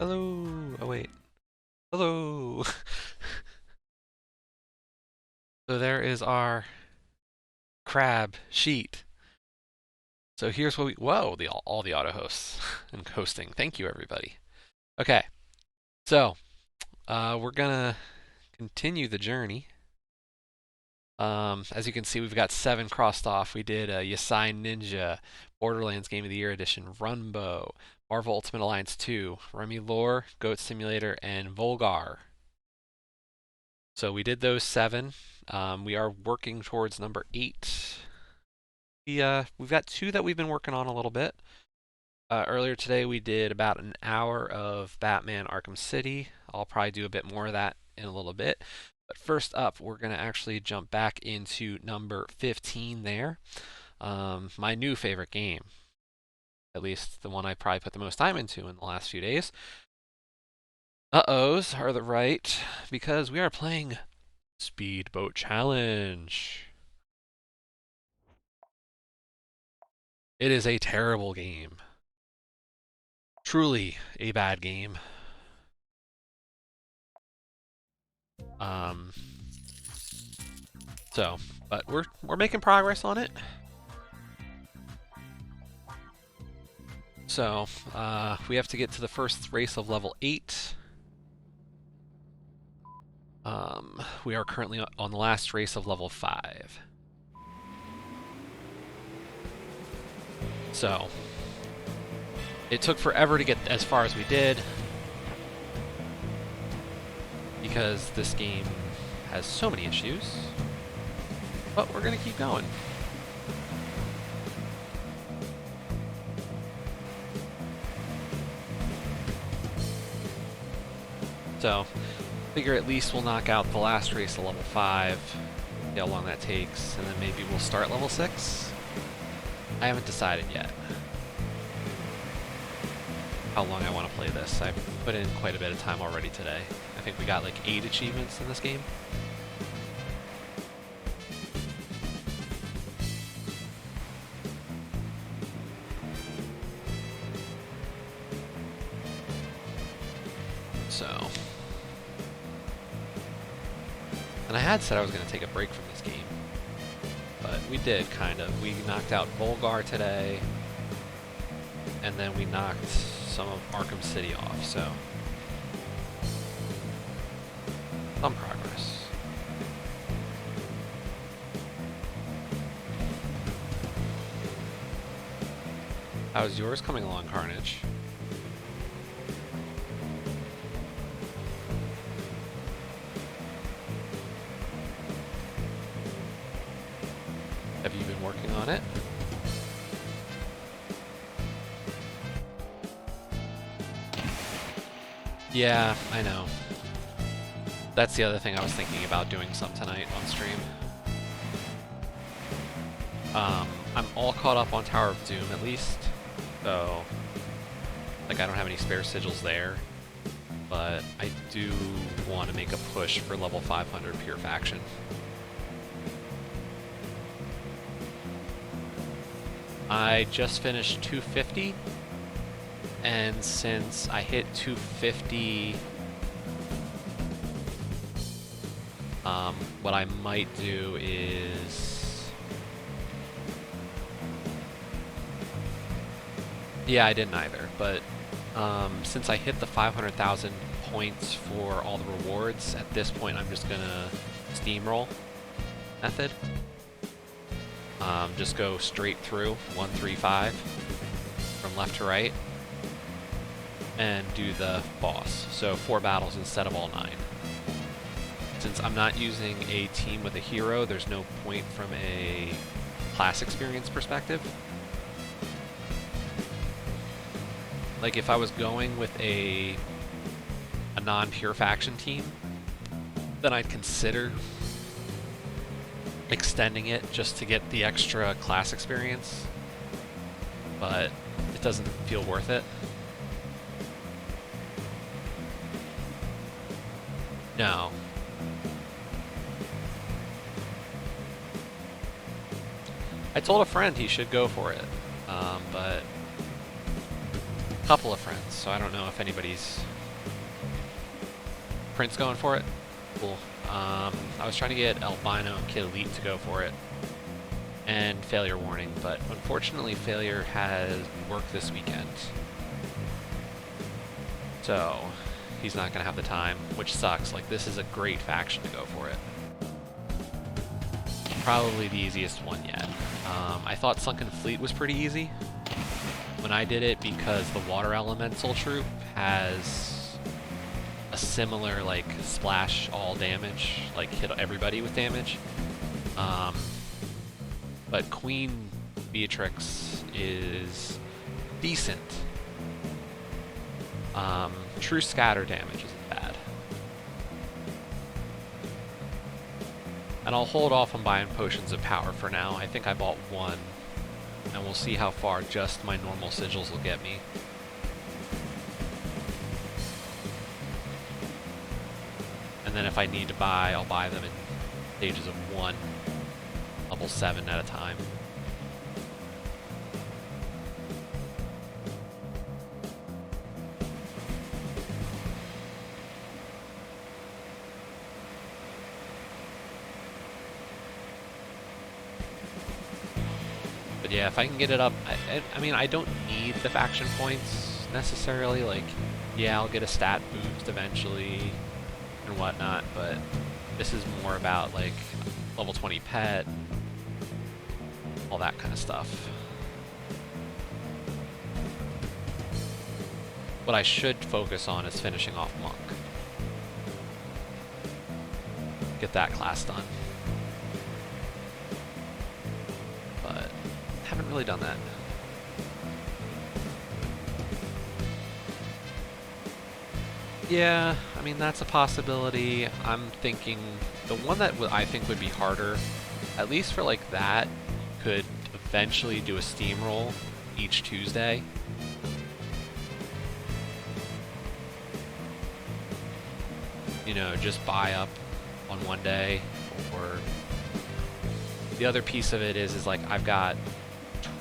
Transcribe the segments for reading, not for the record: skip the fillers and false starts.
Hello. Oh wait. Hello. So there is our crab sheet. So here's what we. Whoa! All the auto hosts and hosting. Thank you everybody. Okay. So we're gonna continue the journey. As you can see, we've got 7 crossed off. We did Yasai Ninja, Borderlands Game of the Year Edition, Runbow, Marvel Ultimate Alliance 2, Remy Lore, Goat Simulator, and Volgar. So we did those 7. We are working towards number 8. We've got 2 that we've been working on a little bit. Earlier today we did about an hour of Batman Arkham City. I'll probably do a bit more of that in a little bit. But first up, we're going to actually jump back into number 15 there. My new favorite game. At least the one I probably put the most time into in the last few days. Uh-ohs are the right, because we are playing Speedboat Challenge. It is a terrible game. Truly a bad game. Um, but we're making progress on it. So we have to get to the first race of level 8. We are currently on the last race of level 5. So it took forever to get as far as we did because this game has so many issues. But we're gonna keep going. So, figure at least we'll knock out the last race of level 5, see how long that takes, and then maybe we'll start level 6. I haven't decided yet how long I want to play this. I've put in quite a bit of time already today. I think we got like 8 achievements in this game. So, and I had said I was going to take a break from this game, but we did kind of. We knocked out Volgar today, and then we knocked some of Arkham City off, so some progress. How's yours coming along, Carnage? Have you been working on it? Yeah, I know. That's the other thing I was thinking about doing some tonight on stream. I'm all caught up on Tower of Doom at least, so like I don't have any spare sigils there, but I do want to make a push for level 500 Pure Faction. I just finished 250, and since I hit 250, what I might do is... Yeah, I didn't either, but since I hit the 500,000 points for all the rewards, at this point I'm just gonna steamroll method. Just go straight through 135 from left to right and do the boss. So 4 battles instead of all 9. Since I'm not using a team with a hero, there's no point from a class experience perspective. Like if I was going with a non-pure faction team, then I'd consider extending it just to get the extra class experience, but it doesn't feel worth it. No. I told a friend he should go for it, but couple of friends, so I don't know if anybody's... Prince going for it? Cool. I was trying to get Albino and Kid Elite to go for it. And Failure Warning, but unfortunately Failure has work this weekend. So, he's not going to have the time, which sucks. Like, this is a great faction to go for it. Probably the easiest one yet. I thought Sunken Fleet was pretty easy when I did it because the Water Elemental troop has a similar, like, splash all damage, like hit everybody with damage. But Queen Beatrix is decent. True scatter damage isn't bad. And I'll hold off on buying Potions of Power for now. I think I bought one. And we'll see how far just my normal sigils will get me. And then if I need to buy, I'll buy them in stages of 1, level 7 at a time. But yeah, if I can get it up, I mean, I don't need the faction points necessarily. Like, yeah, I'll get a stat boost eventually and whatnot, but this is more about like level 20 pet, all that kind of stuff. What I should focus on is finishing off Monk. Get that class done. But haven't really done that. Yeah, I mean, that's a possibility. I'm thinking the one that I think would be harder, at least for like that, could eventually do a steamroll each Tuesday. You know, just buy up on one day. Or the other piece of it is like I've got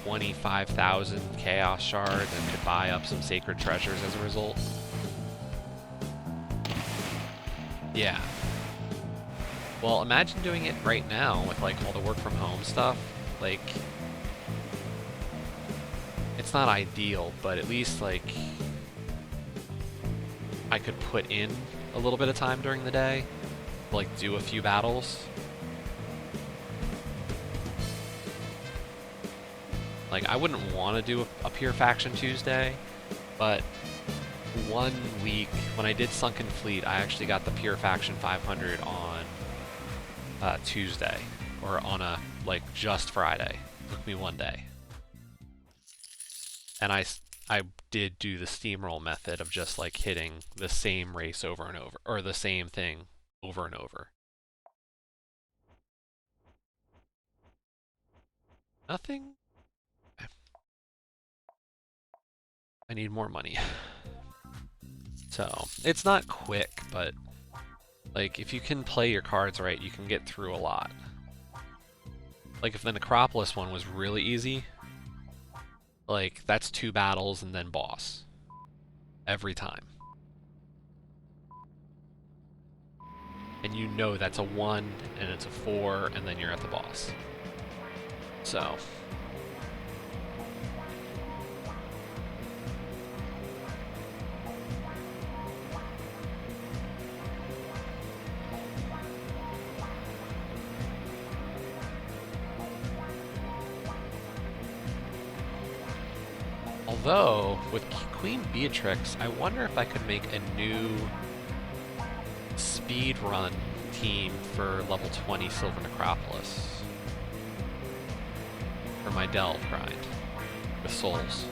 25,000 chaos shards and could buy up some sacred treasures as a result. Yeah. Well, imagine doing it right now with like all the work from home stuff. Like, it's not ideal, but at least like I could put in a little bit of time during the day, like do a few battles. Like, I wouldn't want to do a pure faction Tuesday, but one week when I did Sunken Fleet, I actually got the pure faction 500 on Tuesday, or on a like just Friday. It took me one day, and I did do the steamroll method of just like hitting the same race over and over, or the same thing over and over. Nothing. I need more money. So, it's not quick, but like if you can play your cards right, you can get through a lot. Like if the Necropolis one was really easy, like that's 2 battles and then boss. Every time. And you know that's a 1 and it's a 4 and then you're at the boss. So, although, with Queen Beatrix, I wonder if I could make a new speed run team for level 20 Silver Necropolis. For my delve grind with souls.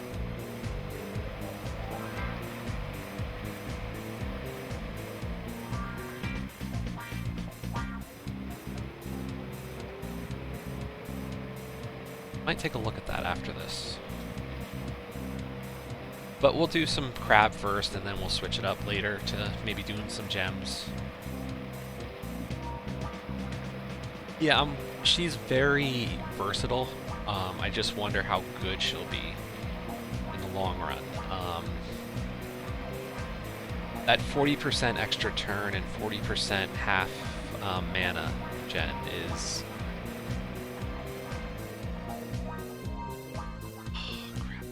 Might take a look at that after this. But we'll do some crab first, and then we'll switch it up later to maybe doing some gems. Yeah, she's very versatile. I just wonder how good she'll be in the long run. that 40% extra turn and 40% half mana gen is. Oh, crap.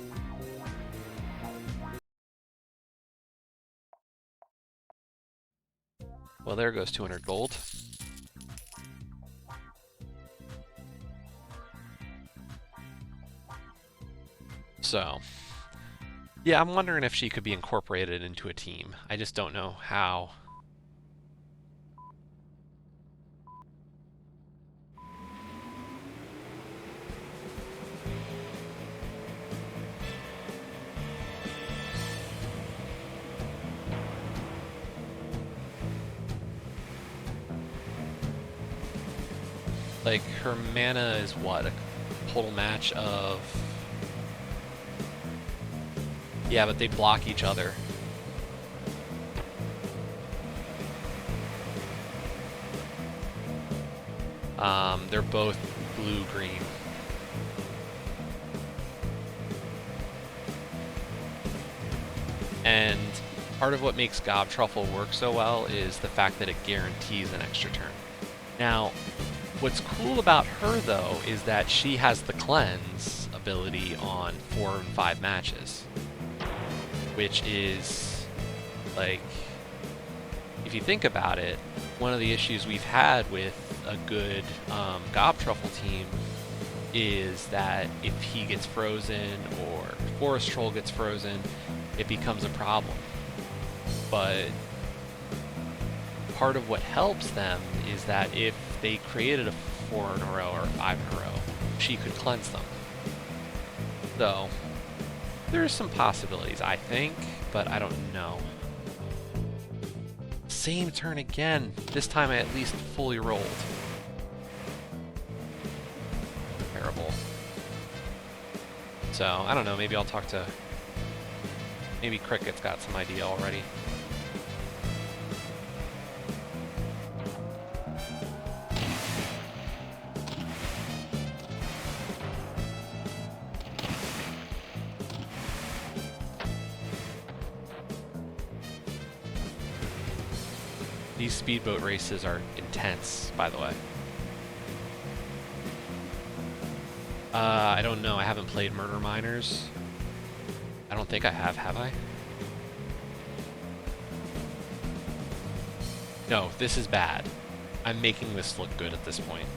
Well, there goes 200 gold. So, yeah, I'm wondering if she could be incorporated into a team. I just don't know how. Like, her mana is what? A total match of... Yeah, but they block each other. They're both blue-green. And part of what makes Gobtruffle work so well is the fact that it guarantees an extra turn. Now, what's cool about her, though, is that she has the cleanse ability on 4 and 5 matches. Which is, like, if you think about it, one of the issues we've had with a good Gobtruffle team is that if he gets frozen or Forest Troll gets frozen, it becomes a problem. But part of what helps them is that if they created a 4 in a row or 5 in a row, she could cleanse them. So there's some possibilities, I think, but I don't know. Same turn again. This time I at least fully rolled. Terrible. So, I don't know, maybe I'll talk to... Maybe Cricket's got some idea already. These speedboat races are intense, by the way. I don't know. I haven't played Murder Miners. I don't think I have I? No, this is bad. I'm making this look good at this point.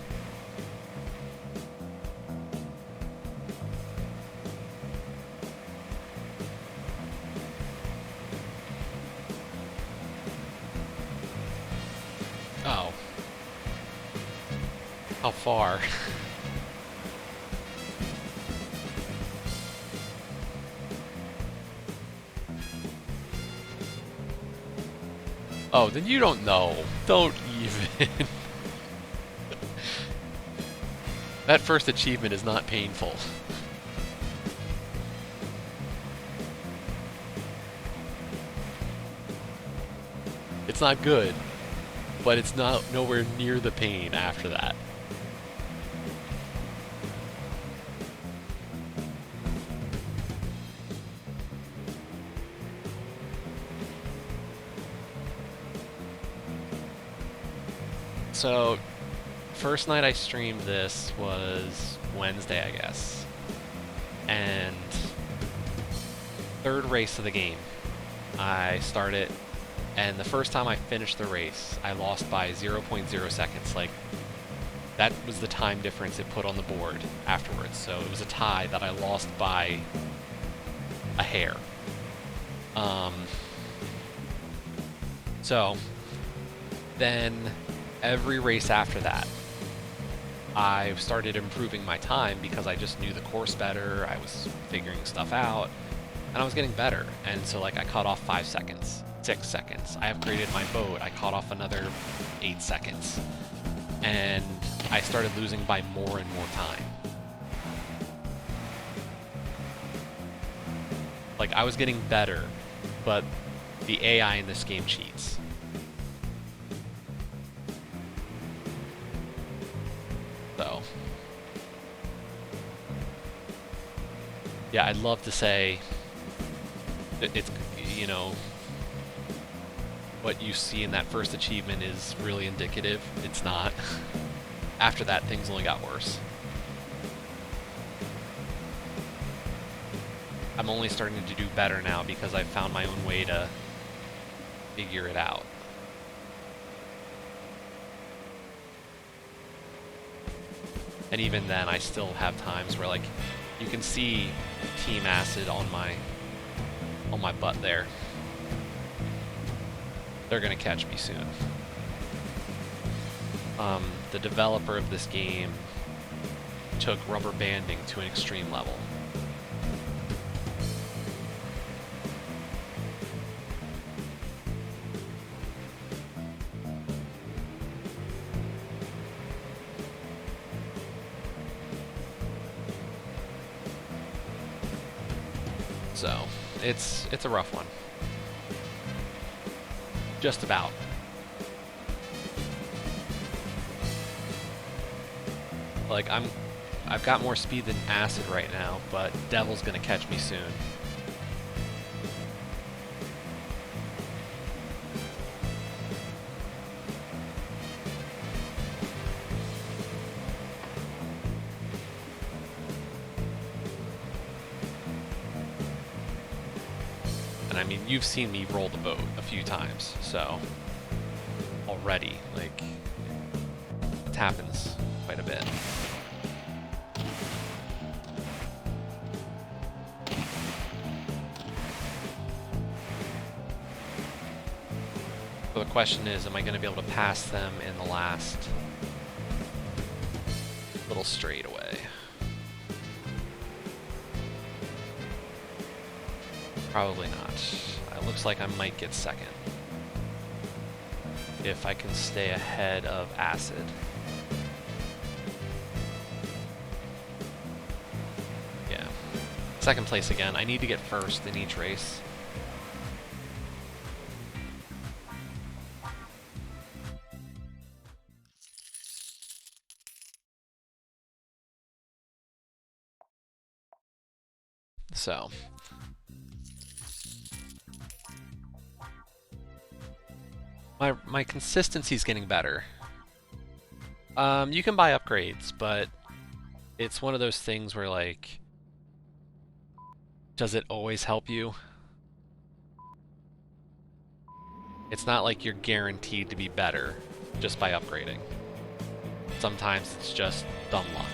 Oh. How far? Oh, then you don't know. Don't even. That first achievement is not painful. It's not good, but it's not nowhere near the pain after that. So, first night I streamed this was Wednesday, I guess. And third race of the game. I started, and the first time I finished the race, I lost by 0.0 seconds. Like, that was the time difference it put on the board afterwards. So it was a tie that I lost by a hair. So, then every race after that, I started improving my time because I just knew the course better, I was figuring stuff out, and I was getting better. And so, like, I cut off 5 seconds, 6 seconds. I upgraded my boat, I cut off another 8 seconds. And I started losing by more and more time. Like, I was getting better, but the AI in this game cheats. So, yeah, I'd love to say it's, you know, what you see in that first achievement is really indicative. It's not. After that, things only got worse. I'm only starting to do better now because I've found my own way to figure it out. And even then, I still have times where, like, you can see Team Acid on my butt there. They're gonna catch me soon. The developer of this game took rubber banding to an extreme level. So, it's a rough one. Just about. Like, I've got more speed than Acid right now, but Devil's gonna catch me soon. And I mean, you've seen me roll the boat a few times, so already, like, it happens quite a bit. So the question is, am I going to be able to pass them in the last little straightaway? Probably not. It looks like I might get second if I can stay ahead of Acid. Yeah. Second place again. I need to get first in each race. So, my consistency's getting better. You can buy upgrades, but it's one of those things where, like, does it always help you? It's not like you're guaranteed to be better just by upgrading. Sometimes it's just dumb luck.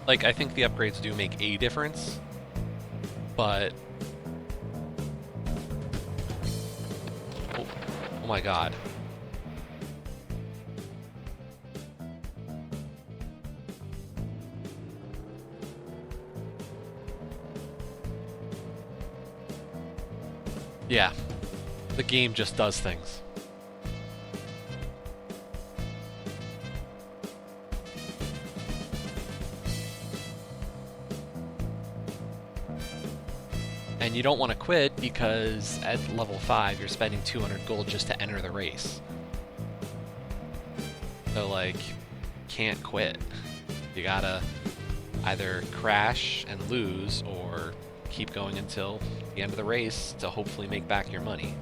Like, I think the upgrades do make a difference, but... Oh my god. Yeah, the game just does things. And you don't want to quit because at level 5 you're spending 200 gold just to enter the race. So, like, can't quit. You gotta either crash and lose or keep going until the end of the race to hopefully make back your money.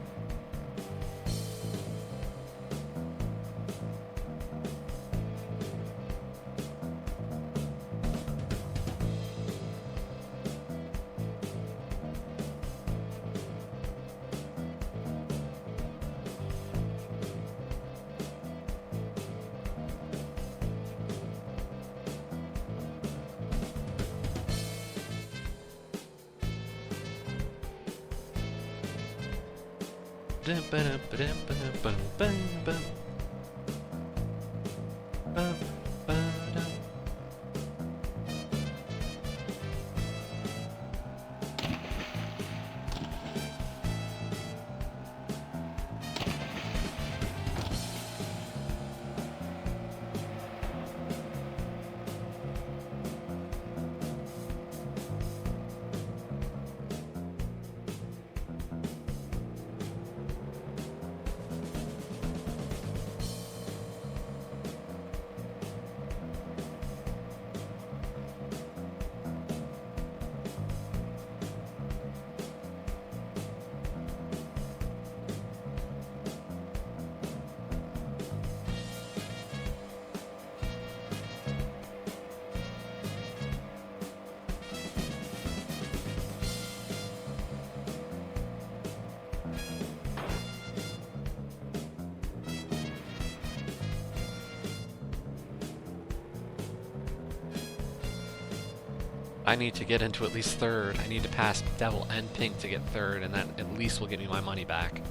I need to get into at least third. I need to pass Devil and Pink to get third, and that at least will get me my money back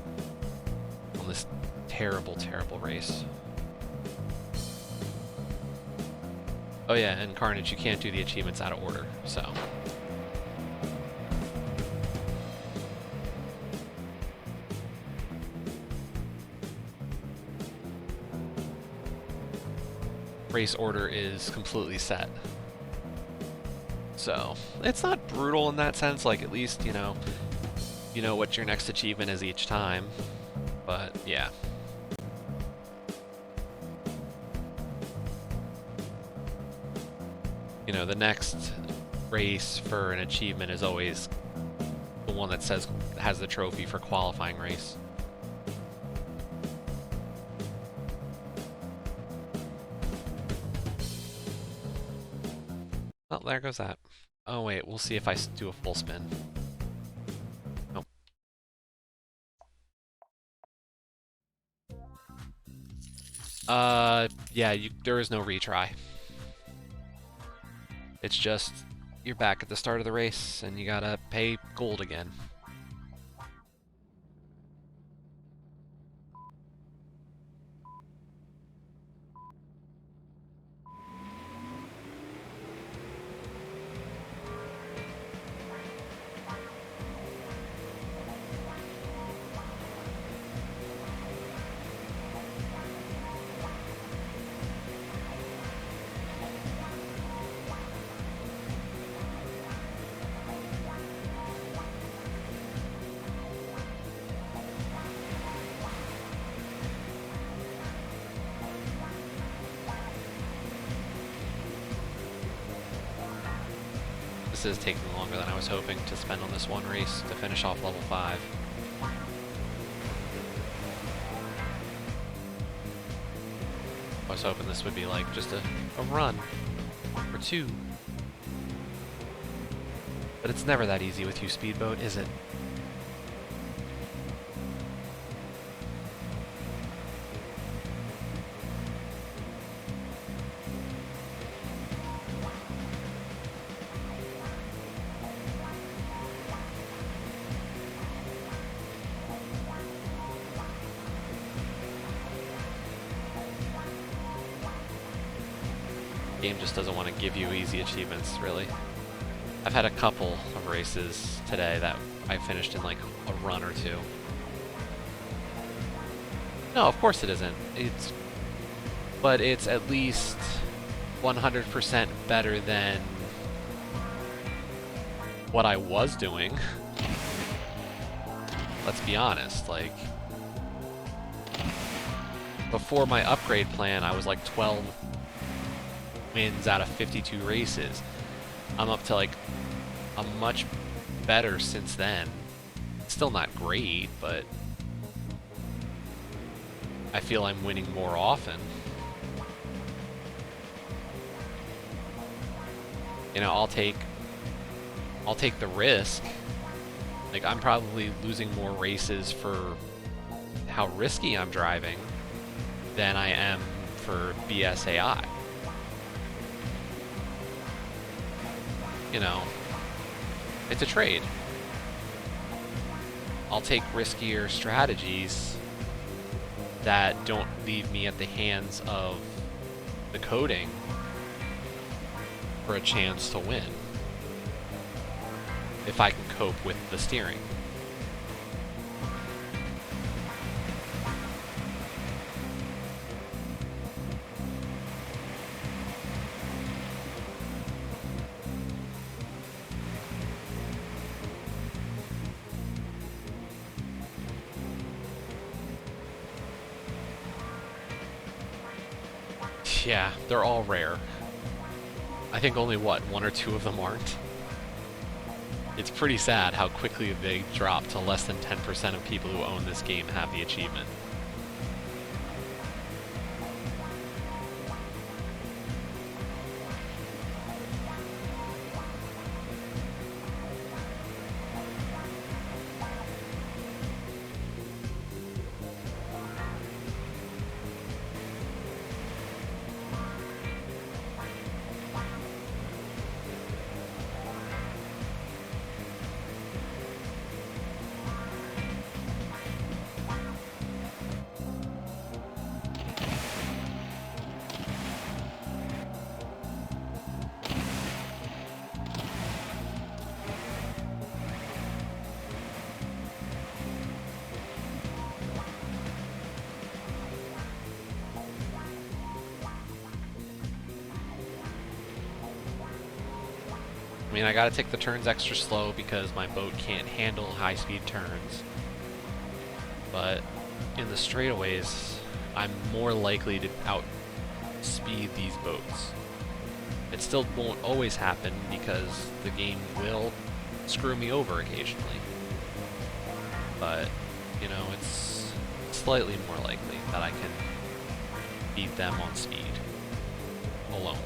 on this terrible, terrible race. Oh yeah, and Carnage, you can't do the achievements out of order, so. Race order is completely set. So, it's not brutal in that sense, like at least, you know what your next achievement is each time, but yeah. You know, the next race for an achievement is always the one that has the trophy for qualifying race. Well, there goes that. Oh wait, we'll see if I do a full spin. Nope. Yeah, there is no retry. It's just, you're back at the start of the race, and you gotta pay gold again. This is taking longer than I was hoping to spend on this one race to finish off level 5. I was hoping this would be like just a run or two. But it's never that easy with you, Speedboat, is it? Game just doesn't want to give you easy achievements, really. I've had a couple of races today that I finished in like a run or two. No, of course it isn't. But it's at least 100% better than what I was doing. Let's be honest, like, before my upgrade plan, I was like 12 wins out of 52 races. I'm up to like a much better since then. Still not great, but I feel I'm winning more often. You know, I'll take the risk. Like, I'm probably losing more races for how risky I'm driving than I am for BSAI. You know, it's a trade. I'll take riskier strategies that don't leave me at the hands of the coding for a chance to win, if I can cope with the steering. Yeah, they're all rare. I think only, what, 1 or 2 of them aren't? It's pretty sad how quickly they drop to less than 10% of people who own this game have the achievement. I mean, I gotta take the turns extra slow because my boat can't handle high-speed turns. But in the straightaways, I'm more likely to outspeed these boats. It still won't always happen because the game will screw me over occasionally. But, you know, it's slightly more likely that I can beat them on speed alone.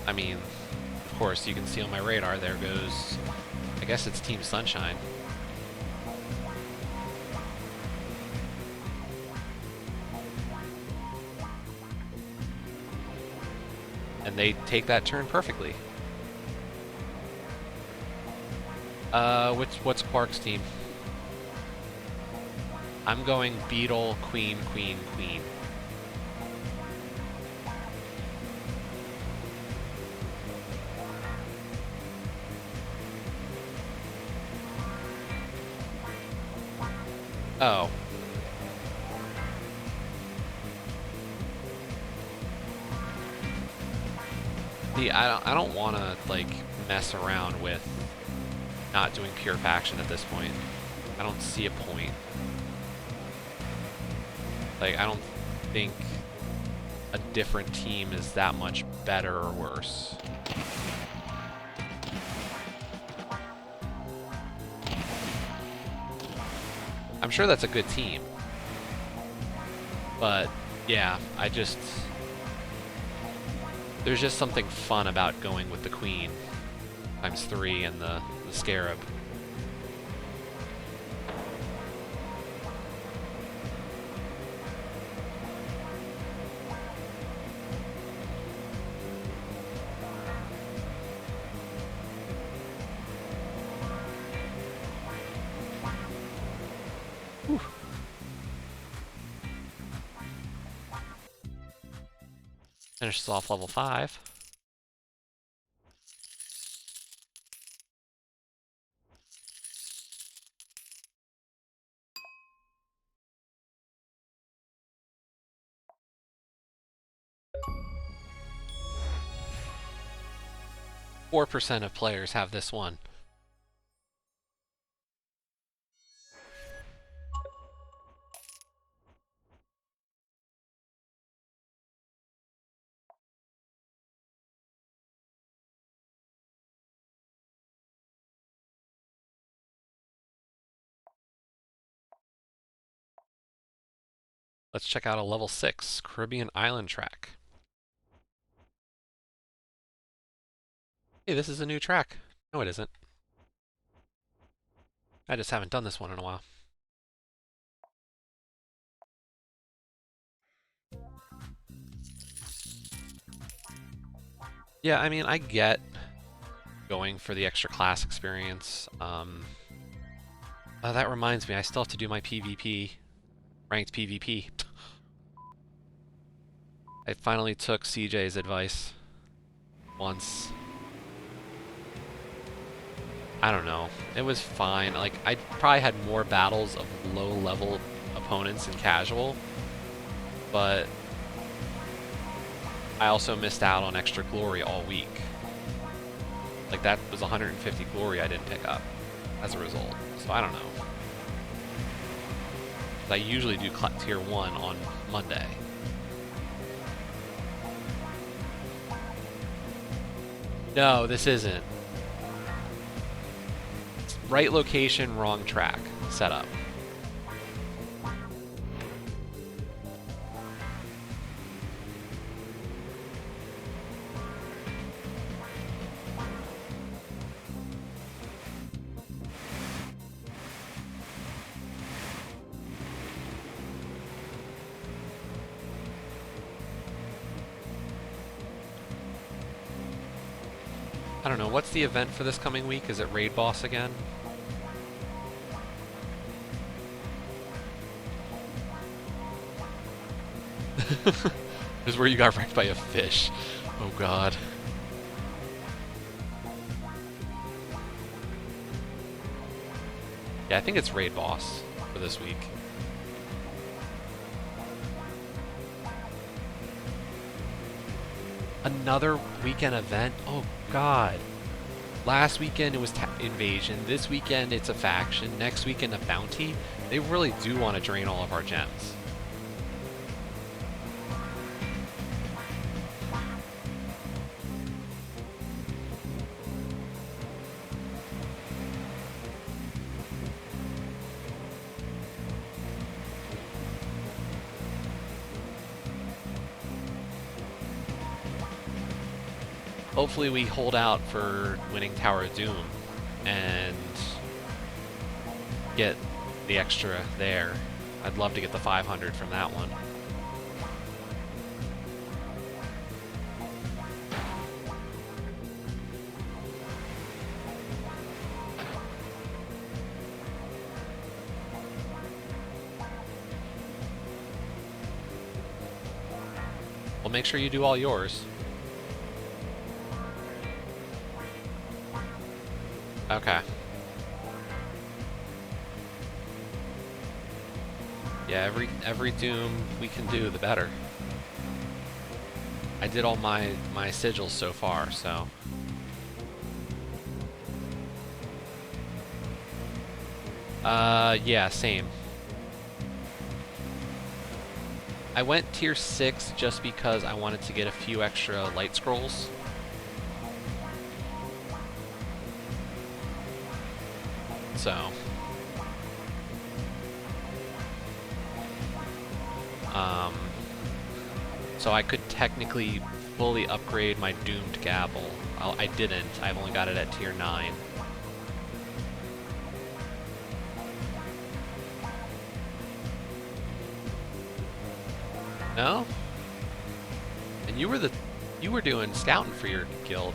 I mean, of course, you can see on my radar, there goes, I guess it's Team Sunshine. And they take that turn perfectly. What's Quark's team? I'm going Beetle, Queen, Queen, Queen. Oh. See, I don't want to like mess around with not doing pure faction at this point. I don't see a point. Like, I don't think a different team is that much better or worse. I'm sure that's a good team. But, yeah, there's just something fun about going with the Queen ×3 and the Scarab. Whew. Finishes off level 5. %4 of players have this one. Let's check out a level 6 Caribbean Island track. Hey, this is a new track. No, it isn't. I just haven't done this one in a while. Yeah, I mean, I get going for the extra class experience. That reminds me, I still have to do my PvP, ranked PvP. I finally took CJ's advice once. I don't know. It was fine. Like, I probably had more battles of low-level opponents in casual, but I also missed out on extra glory all week. Like, that was 150 glory I didn't pick up as a result. So I don't know. I usually do tier 1 on Monday. No, this isn't. Right location, wrong track setup. I don't know, what's the event for this coming week? Is it Raid Boss again? This is where you got wrecked by a fish. Oh god. Yeah, I think it's Raid Boss for this week. Another weekend event? Oh god. Last weekend it was Invasion. This weekend it's a faction. Next weekend a bounty. They really do want to drain all of our gems. Hopefully we hold out for winning Tower of Doom and get the extra there. I'd love to get the 500 from that one. Well, make sure you do all yours. Okay. Yeah, every Doom we can do, the better. I did all my sigils so far, so. Yeah, same. I went tier 6 just because I wanted to get a few extra light scrolls. So I could technically fully upgrade my Doomed Gavel. I didn't. I've only got it at tier 9. No? And you were doing scouting for your guild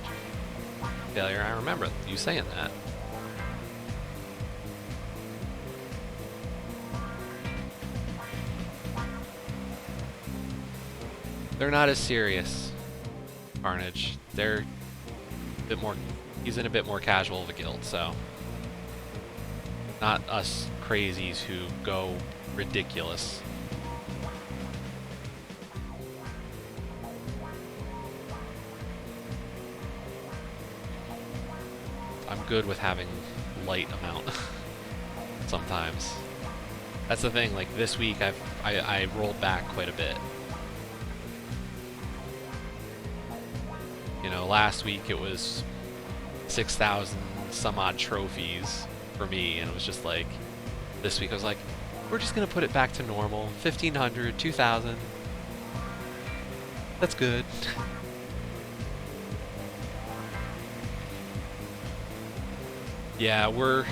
failure. I remember you saying that. They're not as serious, Carnage. They're a bit more. He's in a bit more casual of a guild, so not us crazies who go ridiculous. I'm good with having light amount sometimes. That's the thing. Like this week, I rolled back quite a bit. You know, last week it was 6,000 some odd trophies for me, and it was just like, this week I was like, we're just gonna put it back to normal, 1,500, 2,000. That's good. Yeah, we're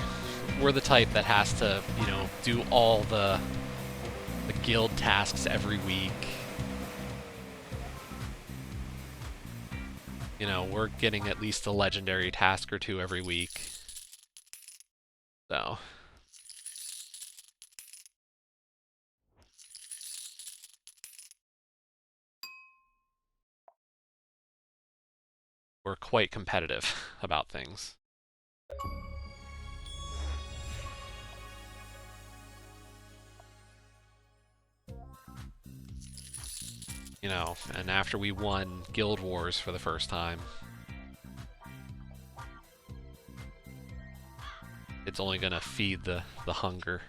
the type that has to, you know, do all the guild tasks every week. You know, we're getting at least a legendary task or two every week. So. We're quite competitive about things. You know, and after we won Guild Wars for the first time, it's only gonna feed the hunger.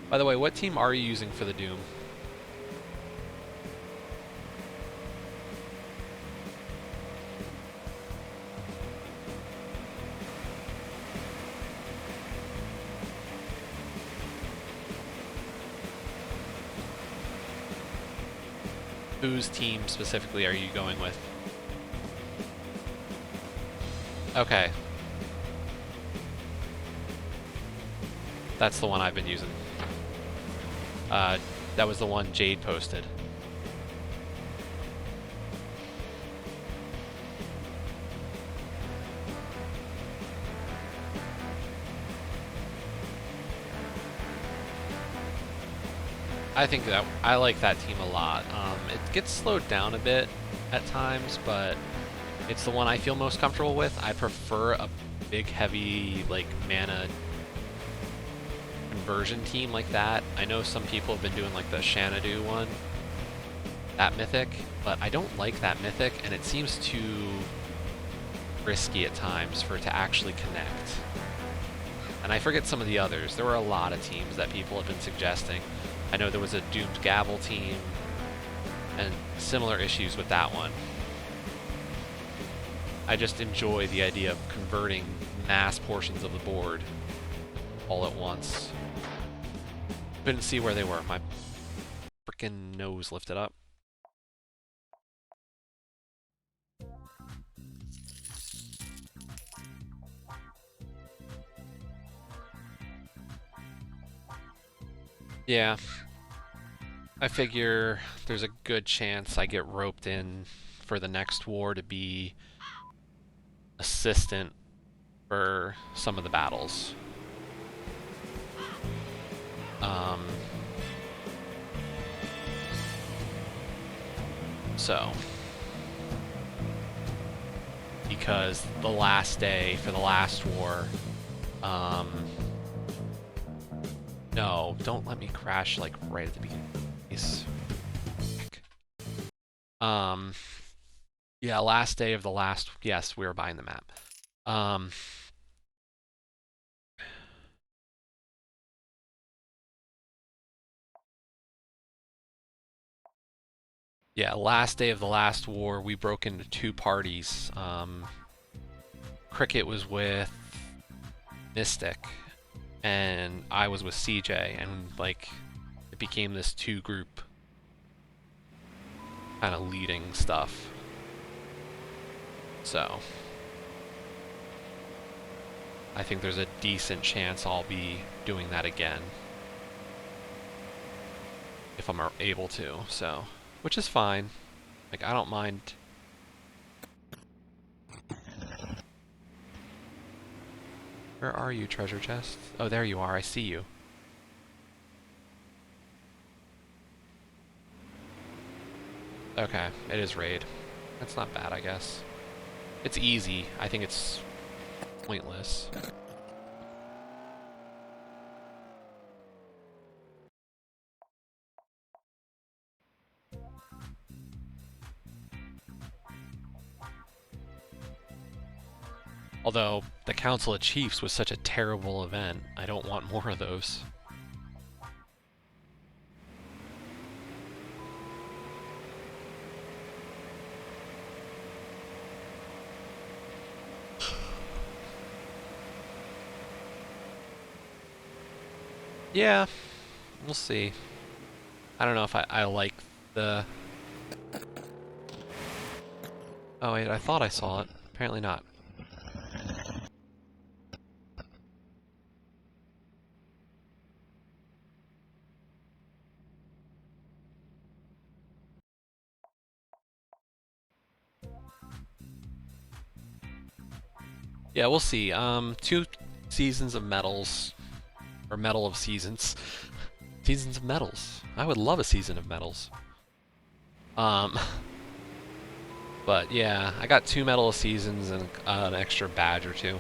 By the way, what team are you using for the Doom? Whose team specifically are you going with? Okay. That's the one I've been using. That was the one Jade posted. I think that I like that team a lot. It gets slowed down a bit at times, but it's the one I feel most comfortable with. I prefer a big, heavy, like, mana conversion team like that. I know some people have been doing like the Xanadu one, that mythic, but I don't like that mythic, and it seems too risky at times for it to actually connect. And I forget some of the others. There were a lot of teams that people have been suggesting. I know there was a Doomed Gavel team, and similar issues with that one. I just enjoy the idea of converting mass portions of the board all at once. Couldn't see where they were. My freaking nose lifted up. Yeah, I figure there's a good chance I get roped in for the next war to be assistant for some of the battles. So, because the last day for the last war, no, don't let me crash like right at the beginning. Yeah, last day of the last, yes, we were buying the map. Yeah, last day of the last war, we broke into two parties. Cricket was with Mystic, and I was with CJ, and like it became this two group kind of leading stuff. So I think there's a decent chance I'll be doing that again if I'm able to. So, which is fine. Like, I don't mind. Where are you, treasure chest? Oh, there you are. I see you. Okay, it is raid. That's not bad, I guess. It's easy. I think it's pointless. Although, the Council of Chiefs was such a terrible event, I don't want more of those. Yeah, we'll see. I don't know if I like the... Oh wait, I thought I saw it. Apparently not. Yeah, we'll see. 2 seasons of medals, or medal of seasons. Seasons of medals. I would love a season of medals. But yeah, I got 2 medal of seasons and an extra badge or 2.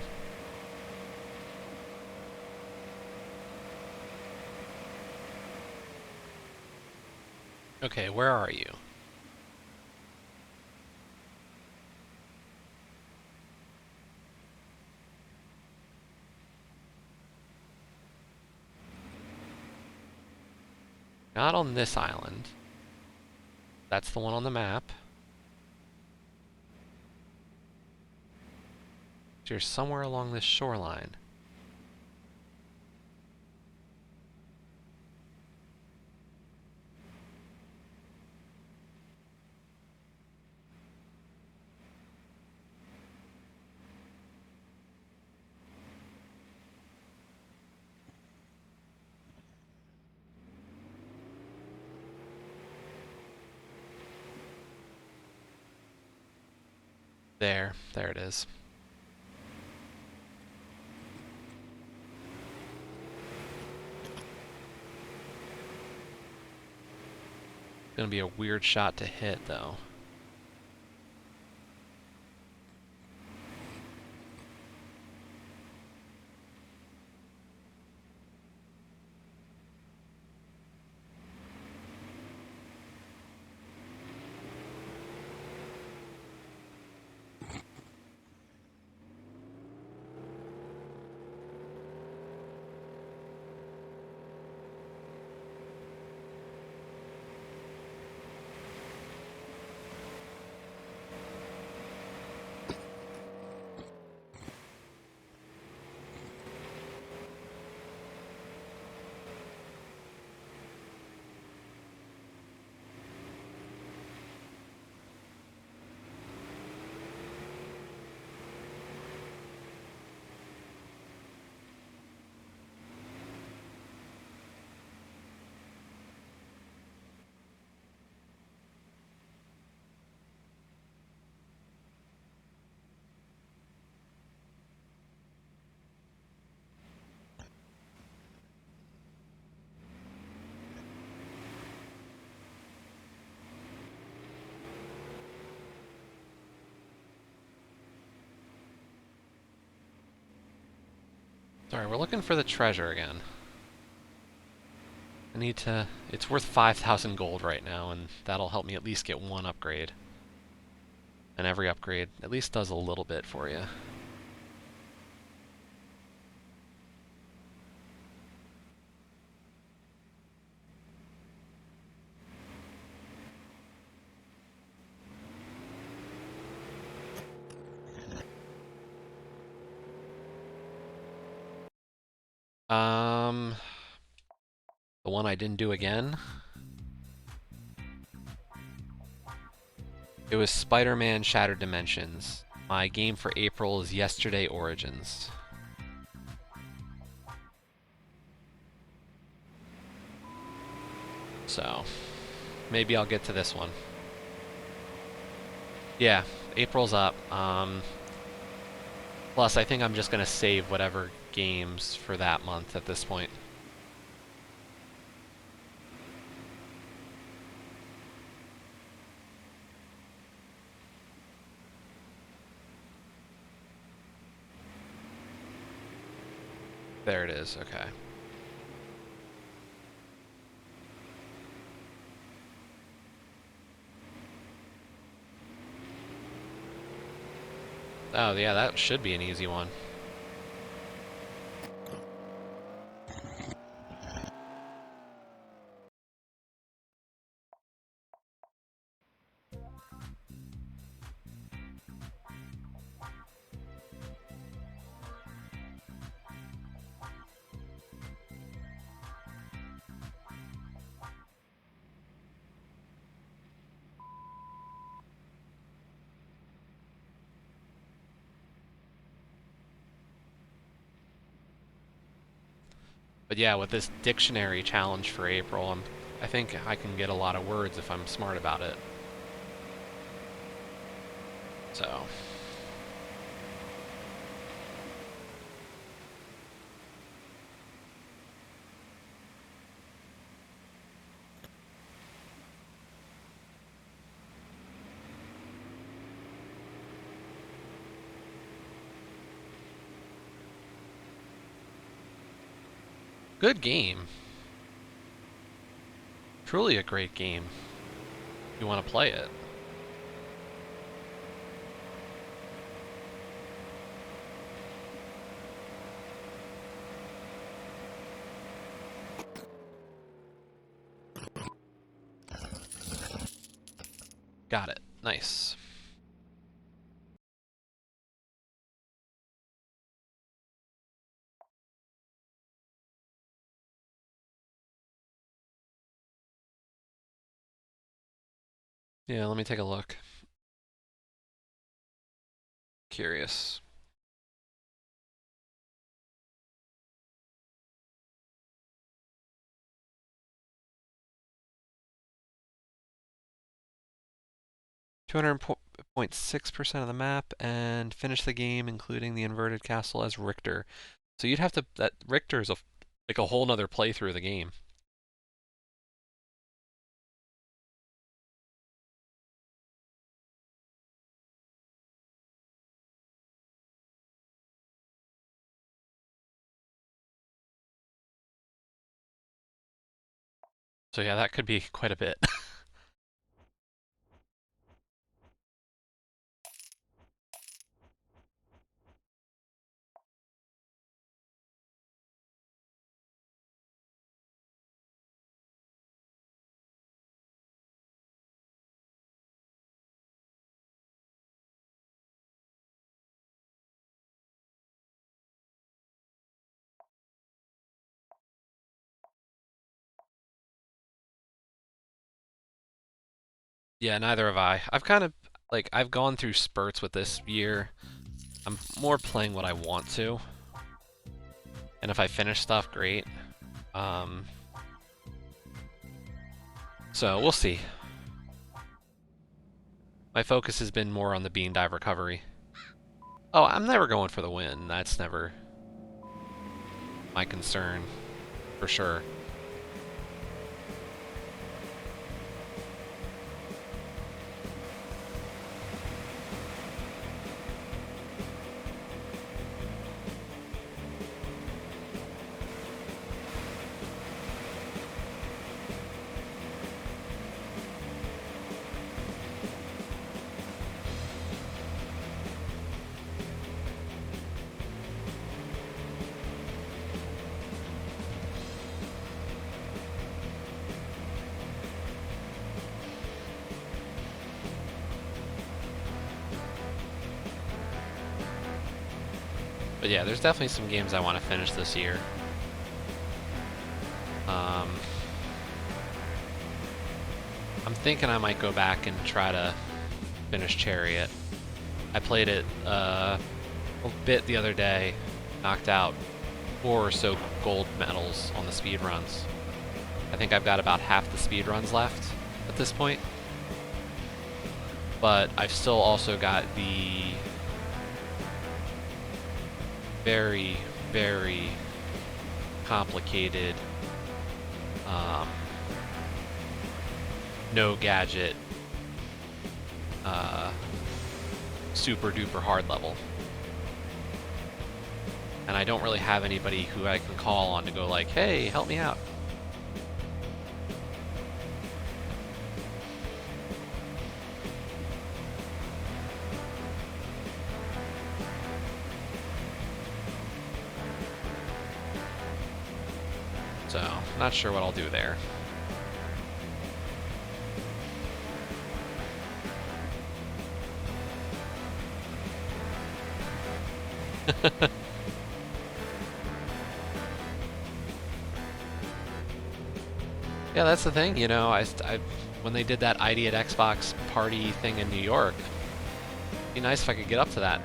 Okay, where are you? Not on this island. That's the one on the map. You're somewhere along this shoreline. There it is. Gonna be a weird shot to hit, though. Sorry, we're looking for the treasure again. I need to... It's worth 5,000 gold right now, and that'll help me at least get one upgrade. And every upgrade at least does a little bit for you. The one I didn't do again. It was Spider-Man Shattered Dimensions. My game for April is Yesterday Origins. So, maybe I'll get to this one. Yeah, April's up. Plus, I think I'm just going to save whatever games for that month at this point. There it is, okay. Oh, yeah, that should be an easy one. But yeah, with this dictionary challenge for April, I think I can get a lot of words if I'm smart about it. So... Good game. Truly a great game. If you want to play it. Got it. Nice. Yeah, let me take a look. Curious. .6% of the map and finish the game including the inverted castle as Richter. So you'd have to... That Richter is like a whole nother playthrough of the game. So yeah, that could be quite a bit. Yeah, neither have I. I've kind of... Like, I've gone through spurts with this year. I'm more playing what I want to. And if I finish stuff, great. So, we'll see. My focus has been more on the bean dive recovery. Oh, I'm never going for the win. That's never my concern, for sure. But yeah, there's definitely some games I want to finish this year. I'm thinking I might go back and try to finish Chariot. I played it a bit the other day, knocked out 4 or so gold medals on the speed runs. I think I've got about half the speed runs left at this point. But I've still also got the very, very complicated no gadget super duper hard level. And I don't really have anybody who I can call on to go like, hey, help me out. So, not sure what I'll do there. Yeah, that's the thing, you know, I when they did that ID at Xbox party thing in New York, it'd be nice if I could get up to that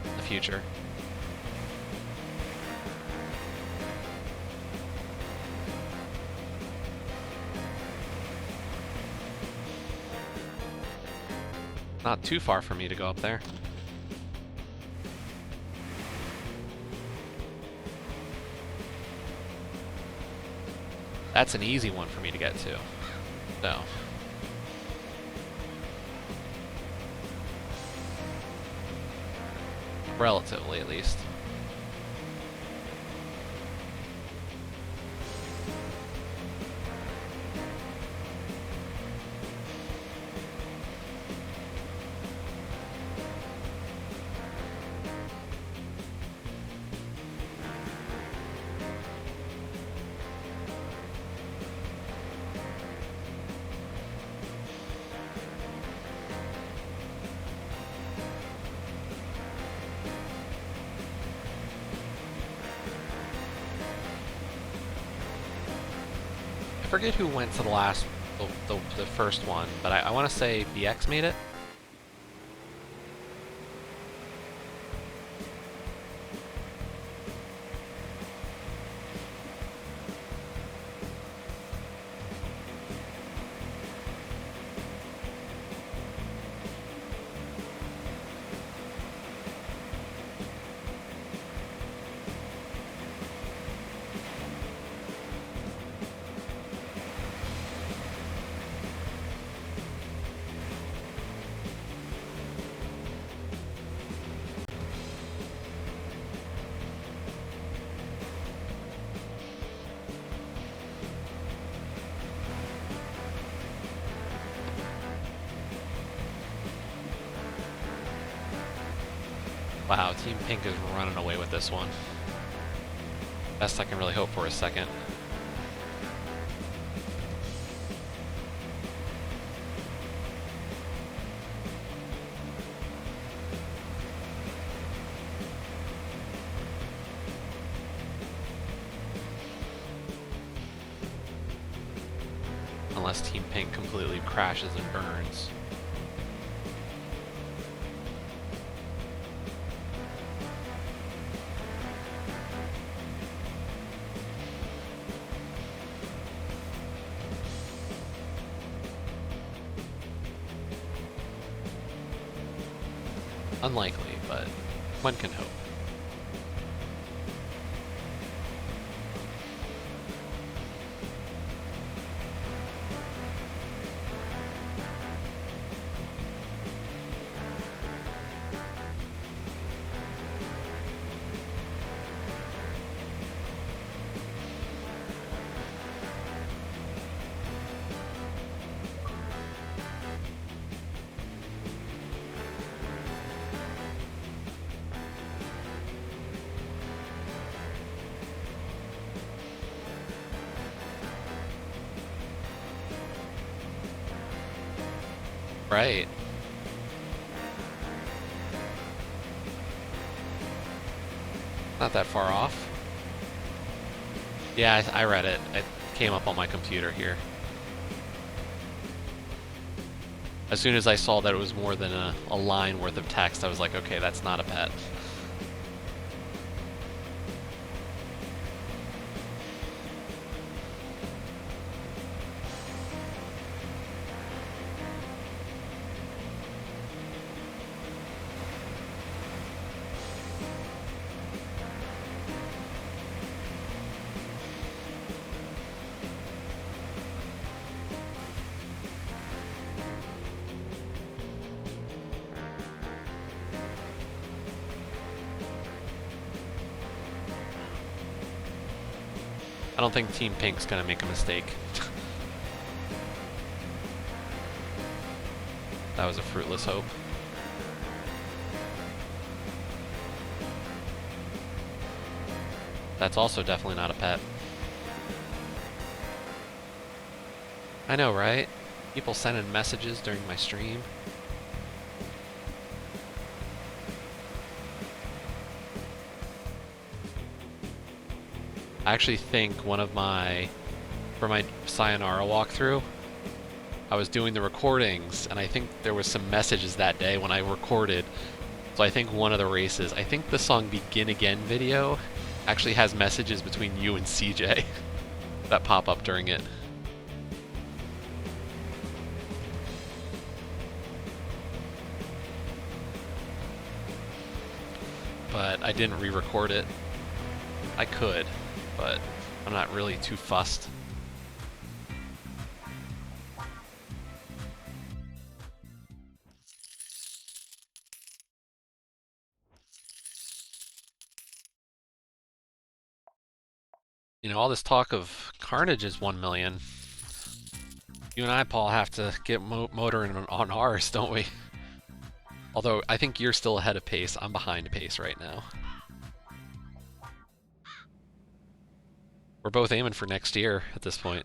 in the future. Not too far for me to go up there. That's an easy one for me to get to. So. Relatively, at least. I forget who went to the first one, but I want to say BX made it. Wow, Team Pink is running away with this one. Best I can really hope for is second. Unless Team Pink completely crashes and burns. Unlikely, but one can hope. Right. Not that far off. Yeah, I read it. It came up on my computer here. As soon as I saw that it was more than a line worth of text, I was like, okay, that's not a pet. I don't think Team Pink's gonna make a mistake. That was a fruitless hope. That's also definitely not a pet. I know, right? People sending messages during my stream. I actually think for my Sayonara walkthrough, I was doing the recordings, and I think there was some messages that day when I recorded. So I think one of the races, I think the song Begin Again video actually has messages between you and CJ that pop up during it. But I didn't re-record it. I could, but I'm not really too fussed. You know, all this talk of Carnage is 1 million. You and I, Paul, have to get motoring on ours, don't we? Although, I think you're still ahead of pace. I'm behind pace right now. We're both aiming for next year at this point.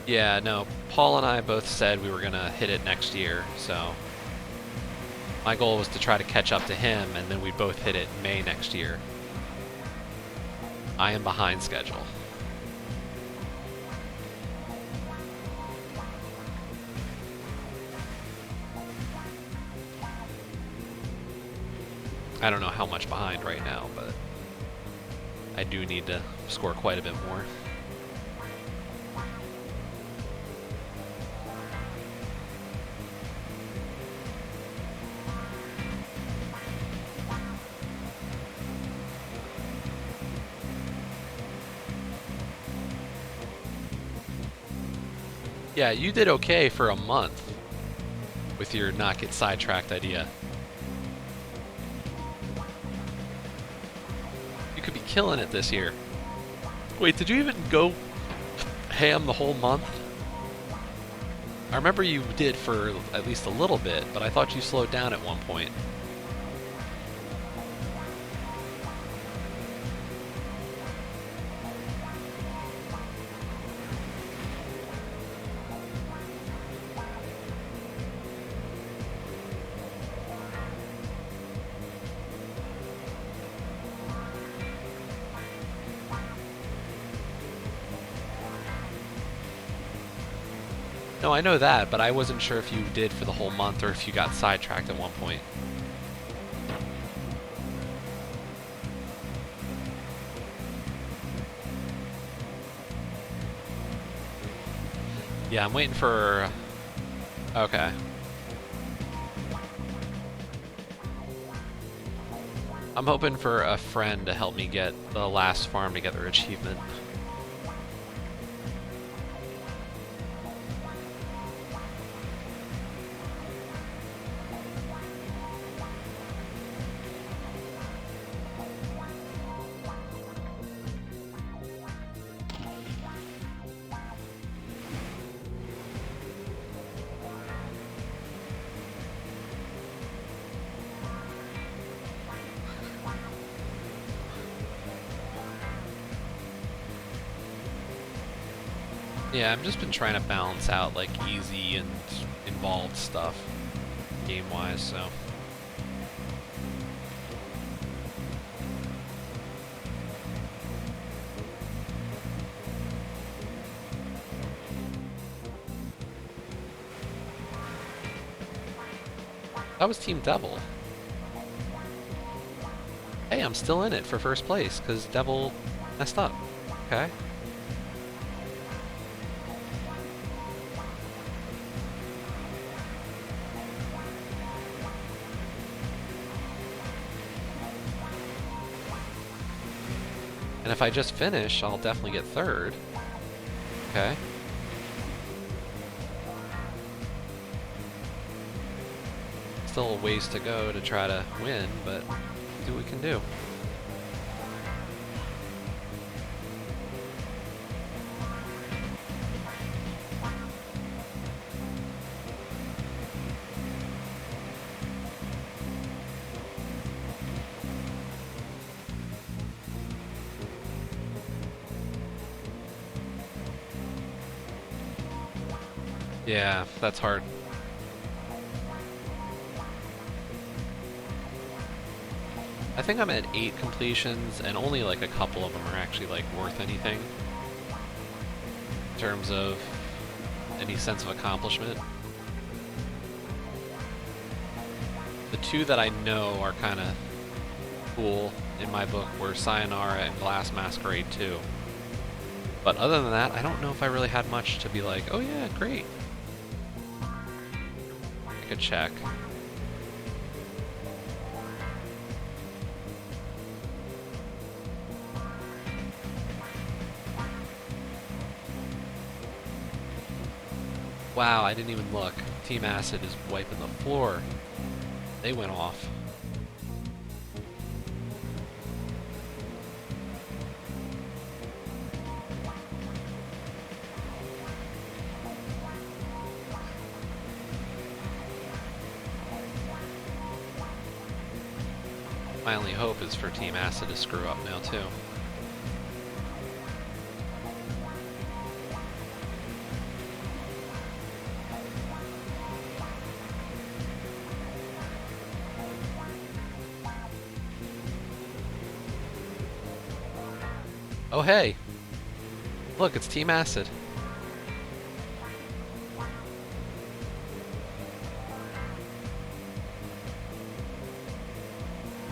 Yeah, no, Paul and I both said we were gonna hit it next year, so my goal was to try to catch up to him, and then we both hit it May next year. I am behind schedule. I don't know how much behind right now, but I do need to score quite a bit more. Yeah, you did okay for a month with your not get sidetracked idea. You could be killing it this year. Wait, did you even go ham the whole month? I remember you did for at least a little bit, but I thought you slowed down at one point. No, I know that, but I wasn't sure if you did for the whole month or if you got sidetracked at one point. Yeah, I'm waiting for... Okay. I'm hoping for a friend to help me get the last farm together achievement. Yeah, I've just been trying to balance out like easy and involved stuff game-wise, so. That was Team Devil. Hey, I'm still in it for first place because Devil messed up. Okay. And if I just finish, I'll definitely get third. Okay. Still a ways to go to try to win, but see what we can do. Yeah, that's hard. I think I'm at 8 completions, and only like a couple of them are actually like worth anything in terms of any sense of accomplishment. The two that I know are kind of cool in my book were Sayonara and Glass Masquerade 2. But other than that, I don't know if I really had much to be like, oh yeah, great. I could check. Wow, I didn't even look. Team Acid is wiping the floor. They went off. My only hope is for Team Acid to screw up now too. Oh hey! Look, it's Team Acid.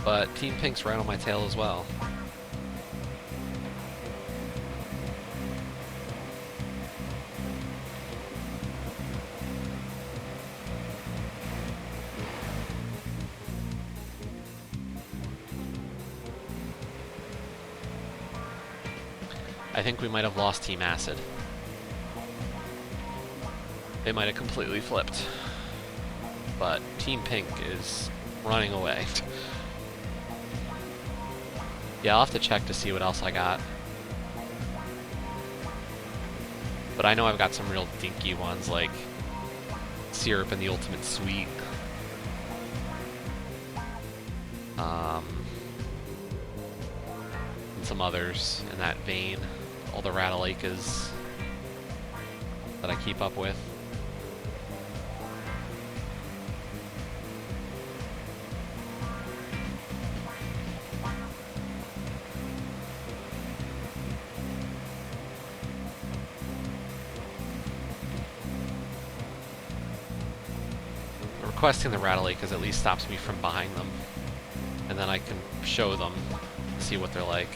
But Team Pink's right on my tail as well. I think we might have lost Team Acid. They might have completely flipped. But Team Pink is running away. Yeah, I'll have to check to see what else I got. But I know I've got some real dinky ones like Syrup and the Ultimate Sweet. And some others in that vein. All the Rattleacas that I keep up with. Requesting the Rattleacas at least stops me from buying them. And then I can show them, see what they're like.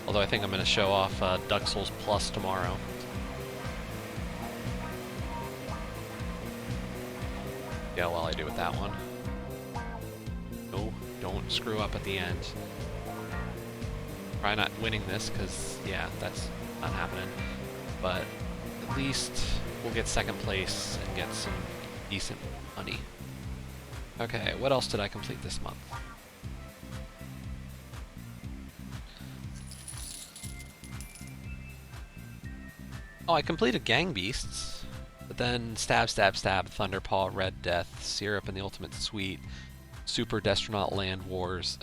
Although I think I'm going to show off Dark Souls Plus tomorrow. Yeah, well, I do with that one. No, don't screw up at the end. Probably not winning this, because, yeah, that's not happening. But at least we'll get second place and get some decent money. Okay, what else did I complete this month? Oh, I completed Gang Beasts. But then Stab, Stab, Stab, Thunderpaw, Red Death, Syrup and the Ultimate Suite, Super Destronaut Land Wars,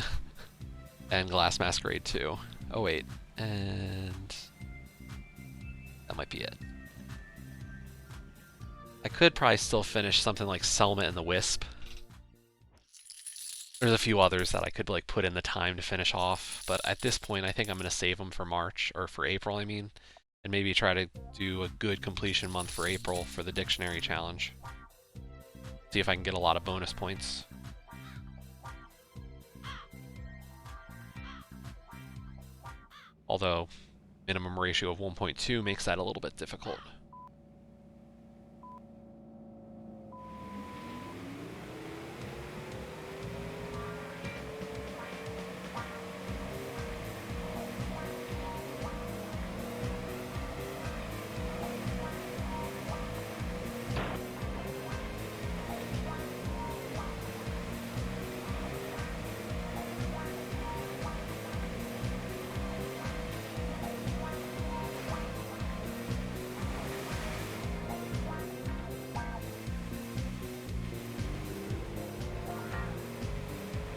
and Glass Masquerade 2. Oh wait, and that might be it. I could probably still finish something like Selma and the Wisp. There's a few others that I could like put in the time to finish off, but at this point I think I'm going to save them for March, or for April I mean, and maybe try to do a good completion month for April for the dictionary challenge. See if I can get a lot of bonus points. Although minimum ratio of 1.2 makes that a little bit difficult.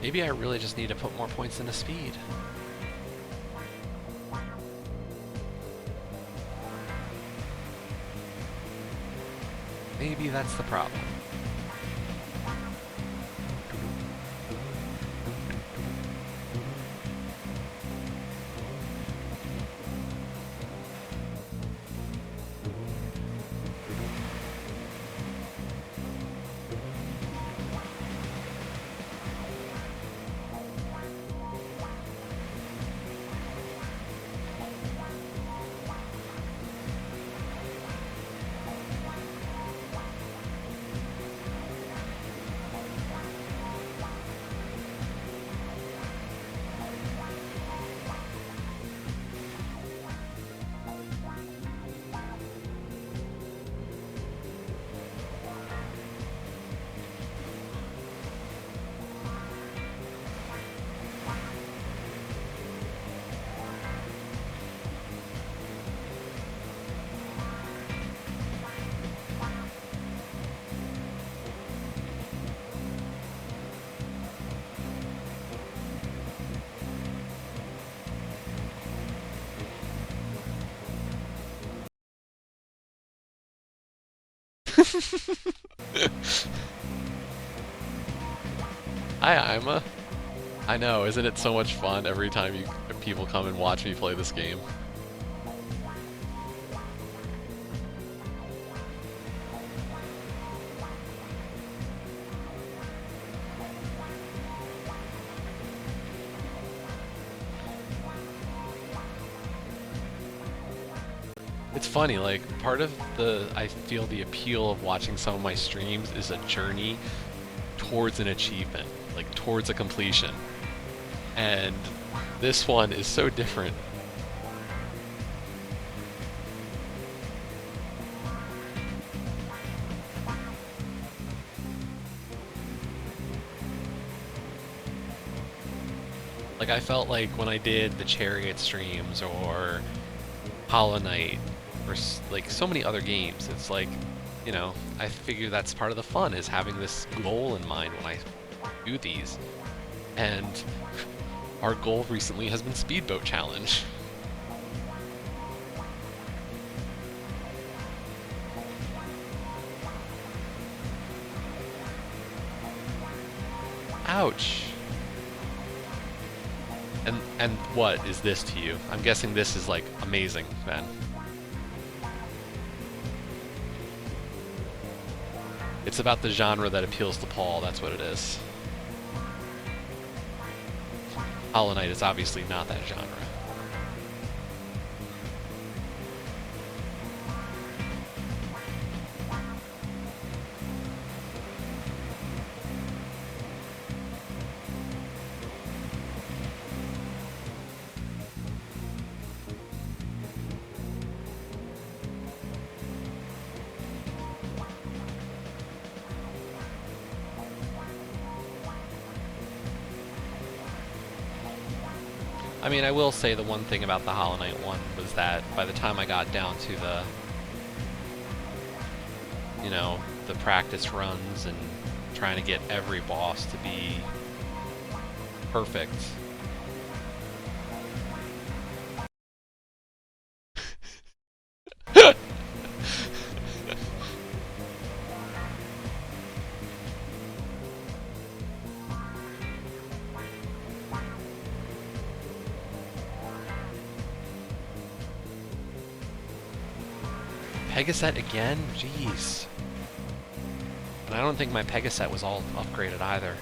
Maybe I really just need to put more points into speed. Maybe that's the problem. Hi, Ima. I know, isn't it so much fun every time people come and watch me play this game? It's funny, like, part of I feel the appeal of watching some of my streams is a journey towards an achievement, like towards a completion. And this one is so different. Like, I felt like when I did the Chariot streams or Hollow Knight or like so many other games, it's like, you know, I figure that's part of the fun, is having this goal in mind when I do these. And our goal recently has been Speedboat Challenge. Ouch. And what is this to you? I'm guessing this is like amazing, man. It's about the genre that appeals to Paul, that's what it is. Hollow Knight is obviously not that genre. I mean, I will say the one thing about the Hollow Knight one was that by the time I got down to you know, the practice runs and trying to get every boss to be perfect. Pegaset again? Jeez. And I don't think my Pegaset was all upgraded either.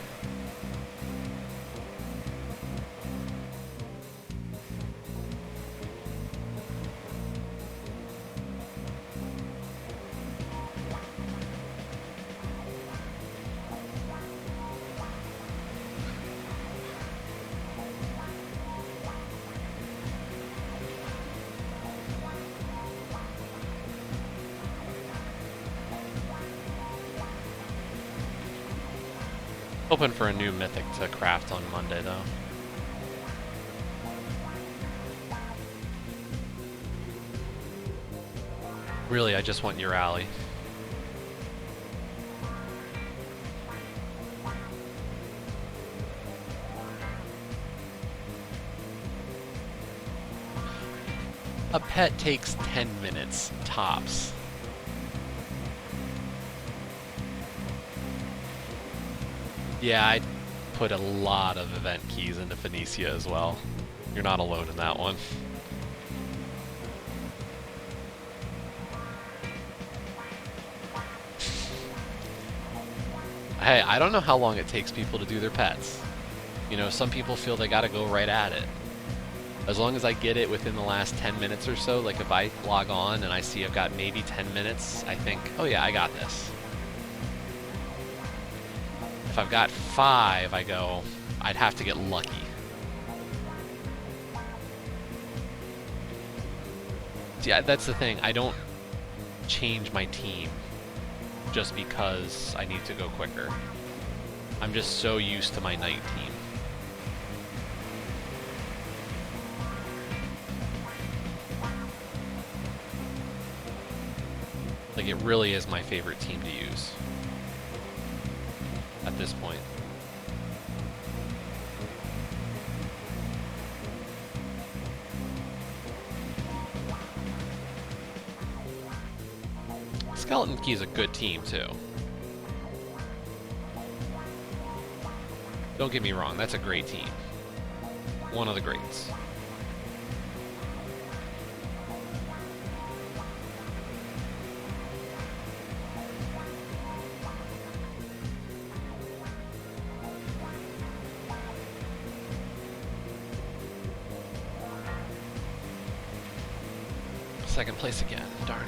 Hoping for a new mythic to craft on Monday, though. Really, I just want your alley. A pet takes 10 minutes, tops. Yeah, I put a lot of event keys into Phoenicia as well. You're not alone in that one. Hey, I don't know how long it takes people to do their pets. You know, some people feel they gotta go right at it. As long as I get it within the last 10 minutes or so, like if I log on and I see I've got maybe 10 minutes, I think, oh yeah, I got this. If I've got 5, I go, I'd have to get lucky. Yeah, that's the thing. I don't change my team just because I need to go quicker. I'm just so used to my night team. Like, it really is my favorite team to use at this point. Skeleton Key is a good team, too. Don't get me wrong, that's a great team. One of the greats. Second place again, darn.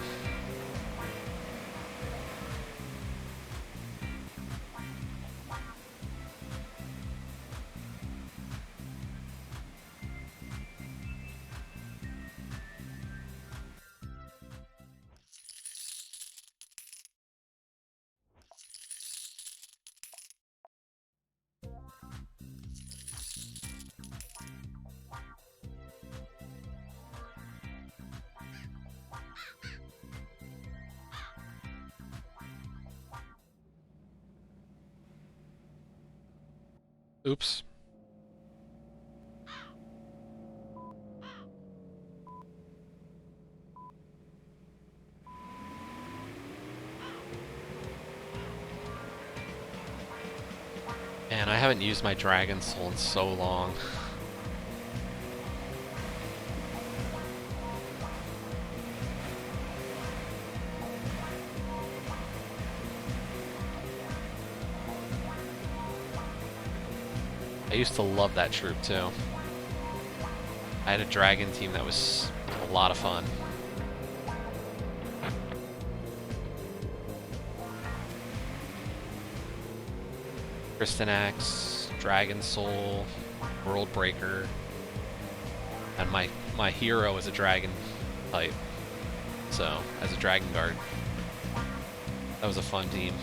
Oops. Man, I haven't used my Dragon Soul in so long. I used to love that troop too. I had a dragon team that was a lot of fun. Kristanax, Dragon Soul, World Breaker, and my hero is a dragon type. So, as a Dragon Guard. That was a fun team.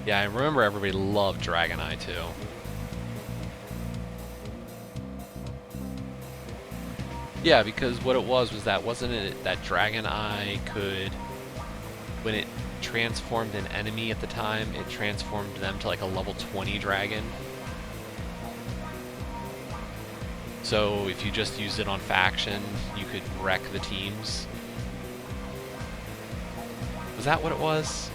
Yeah, I remember everybody loved Dragoneye too. Yeah, because what it was that wasn't it that Dragon Eye could, when it transformed an enemy at the time, it transformed them to like a level 20 dragon. So if you just used it on faction, you could wreck the teams. Was that what it was?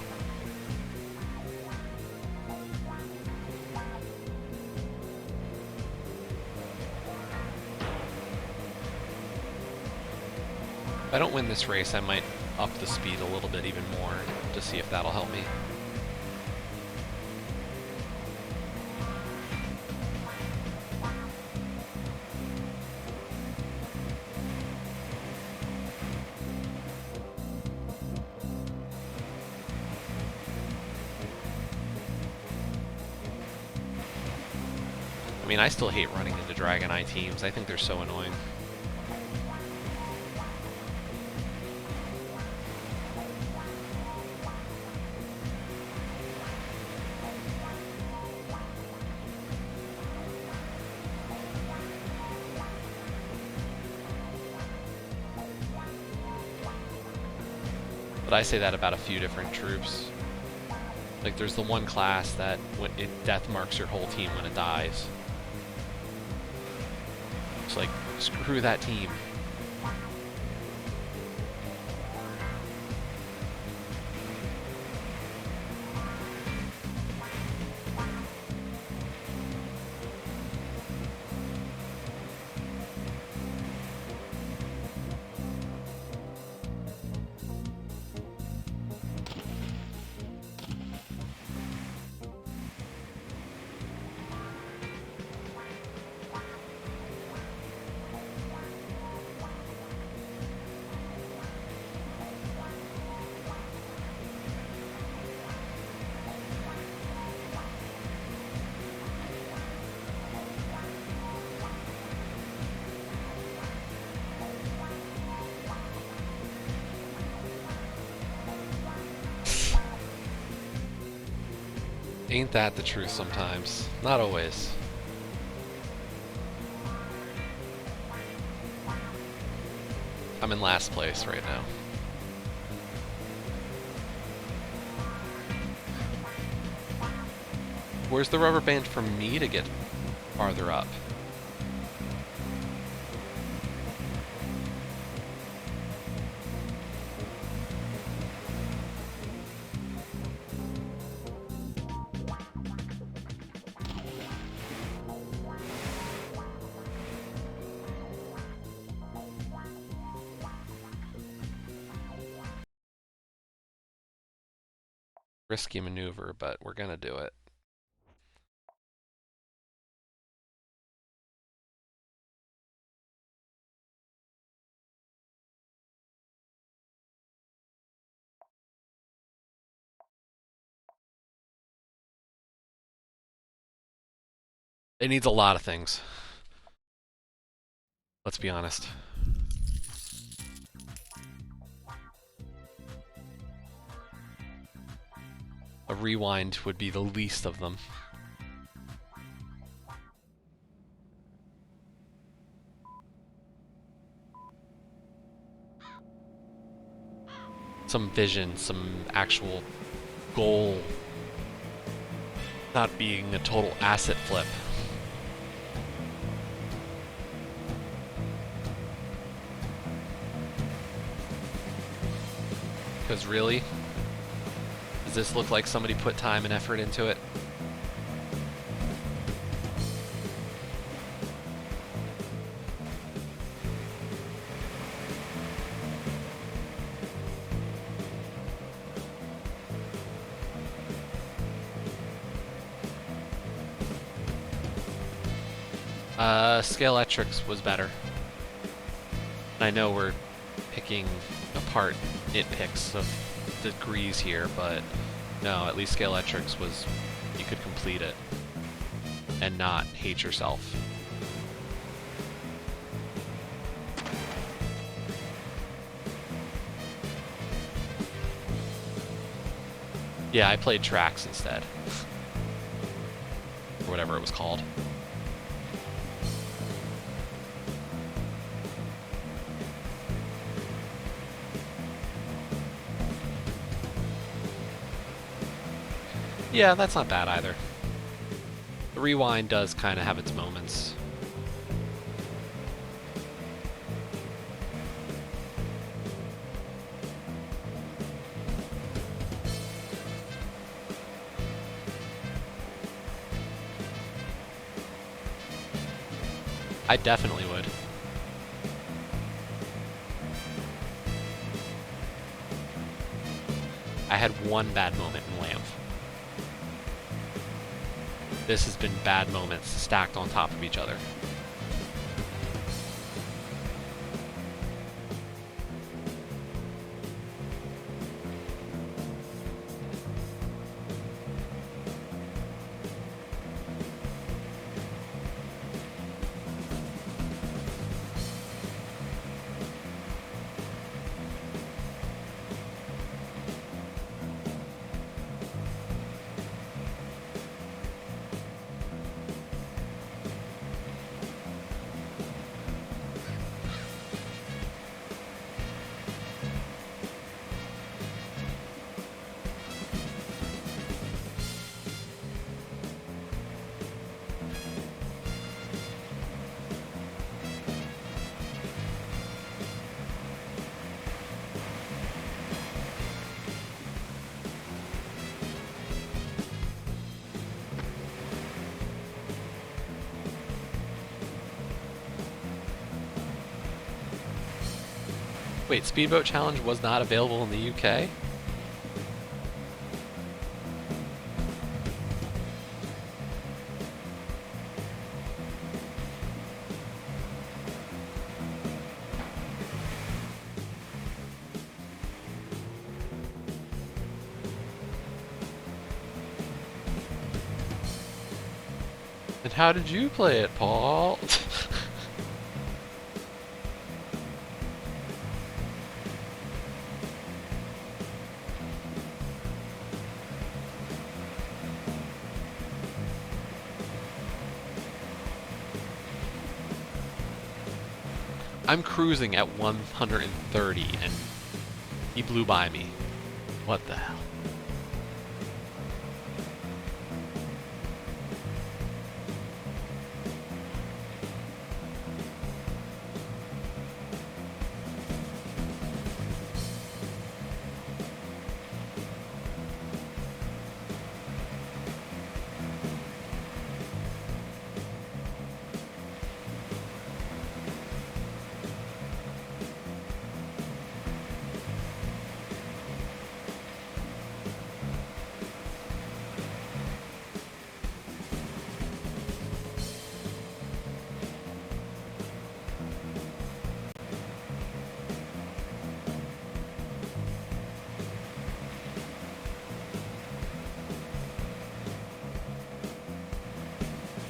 If I don't win this race, I might up the speed a little bit even more to see if that'll help me. I mean, I still hate running into Dragon Eye teams. I think they're so annoying. But I say that about a few different troops. Like, there's the one class that it death marks your whole team when it dies. It's like, screw that team. Ain't that the truth sometimes? Not always. I'm in last place right now. Where's the rubber band for me to get farther up? Risky maneuver, but we're gonna do it. It needs a lot of things. Let's be honest. A rewind would be the least of them. Some vision, some actual goal. Not being a total asset flip. Because really? Does this look like somebody put time and effort into it? Scaletrix was better. I know we're picking apart nitpicks of degrees here, but no, at least Scaletrix was, you could complete it and not hate yourself. Yeah, I played tracks instead. Or whatever it was called. Yeah, that's not bad either. The rewind does kind of have its moments. I definitely would. I had one bad moment in Lamb. This has been bad moments stacked on top of each other. Wait, Speedboat Challenge was not available in the UK? And how did you play it, Paul? I'm cruising at 130 and he blew by me. What the hell?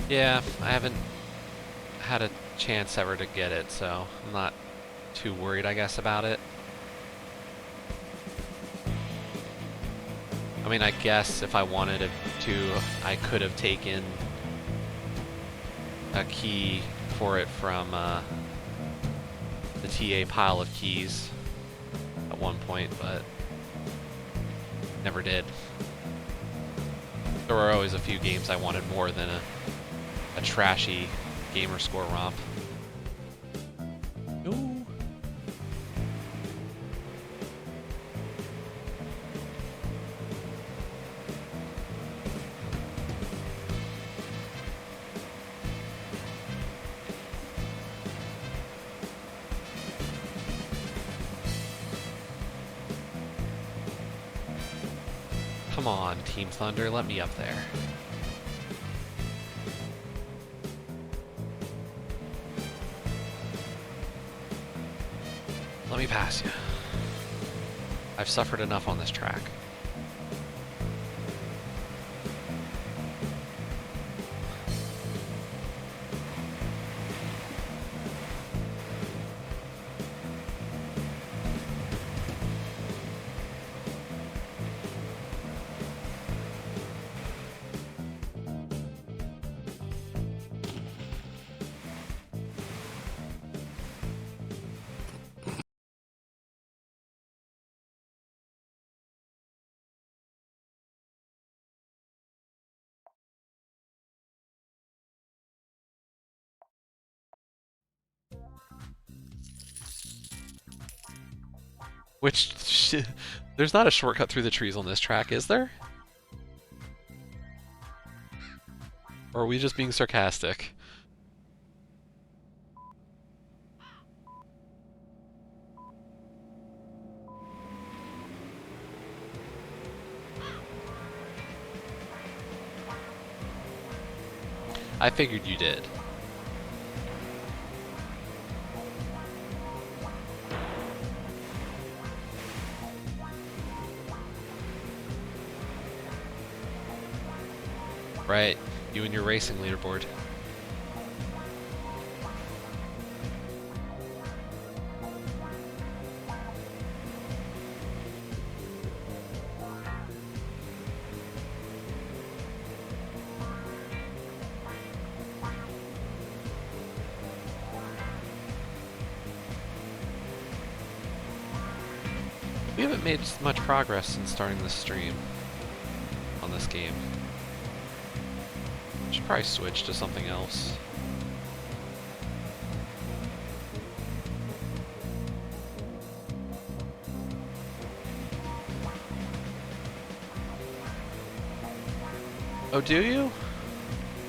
Yeah, I haven't had a chance ever to get it, so I'm not too worried, I guess, about it. I mean, I guess if I wanted to, I could have taken a key for it from the TA pile of keys at one point, but never did. There were always a few games I wanted more than a trashy gamer score romp. No. Come on, Team Thunder, let me up there. Let me pass you. I've suffered enough on this track. Which, there's not a shortcut through the trees on this track, is there? Or are we just being sarcastic? I figured you did. Right, you and your racing leaderboard. We haven't made much progress since starting this stream on this game. Should probably switch to something else. Oh, do you?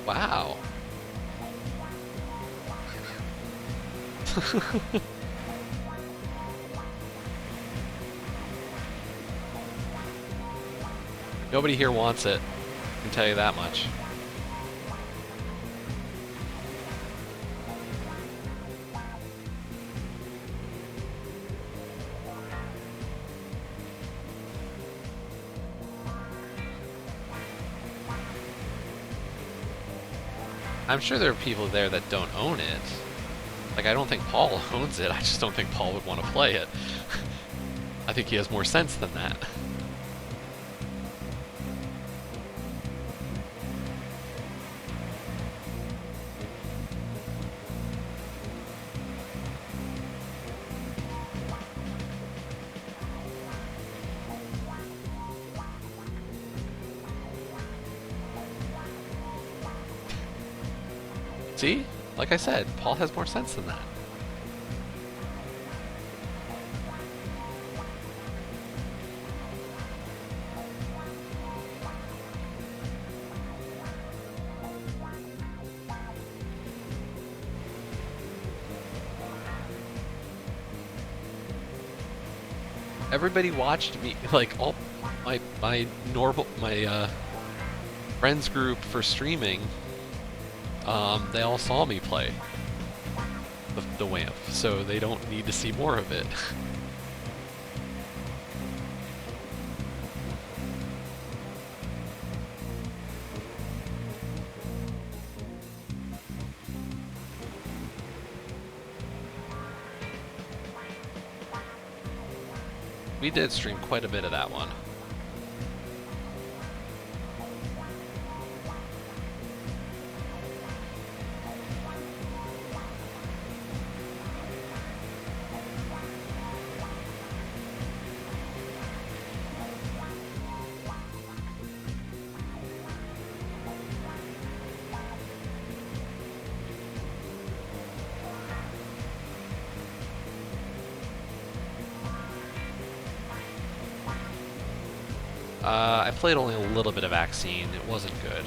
Wow. Nobody here wants it, I can tell you that much. I'm sure there are people there that don't own it. Like, I don't think Paul owns it, I just don't think Paul would want to play it. I think he has more sense than that. See? Like I said, Paul has more sense than that. Everybody watched me, like, all my normal, my friends group for streaming, they all saw me play the WAMP, so they don't need to see more of it. We did stream quite a bit of that one. I played only a little bit of Vaccine. It wasn't good.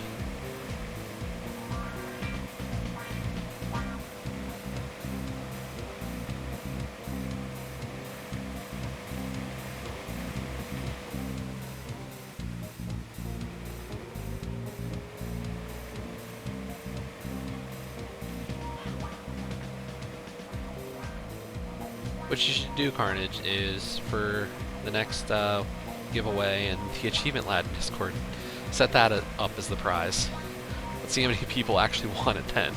What you should do, Carnage, is for the next giveaway and the Achievement Lad in Discord, set that up as the prize. Let's see how many people actually want it then.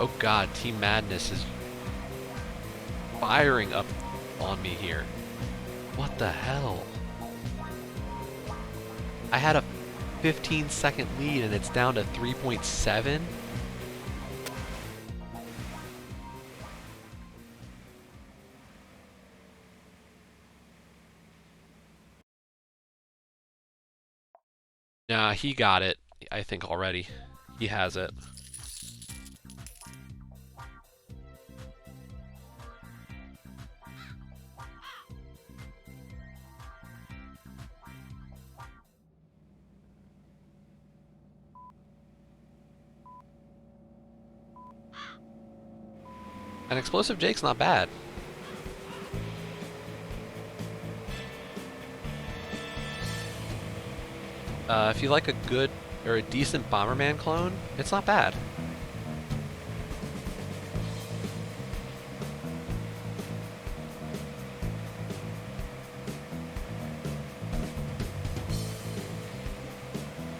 Oh god, Team Madness is firing up on me here. What the hell? I had a 15-second lead and it's down to 3.7? Nah, he got it, I think already. He has it. An explosive Jake's not bad. If you like a good or a decent Bomberman clone, it's not bad.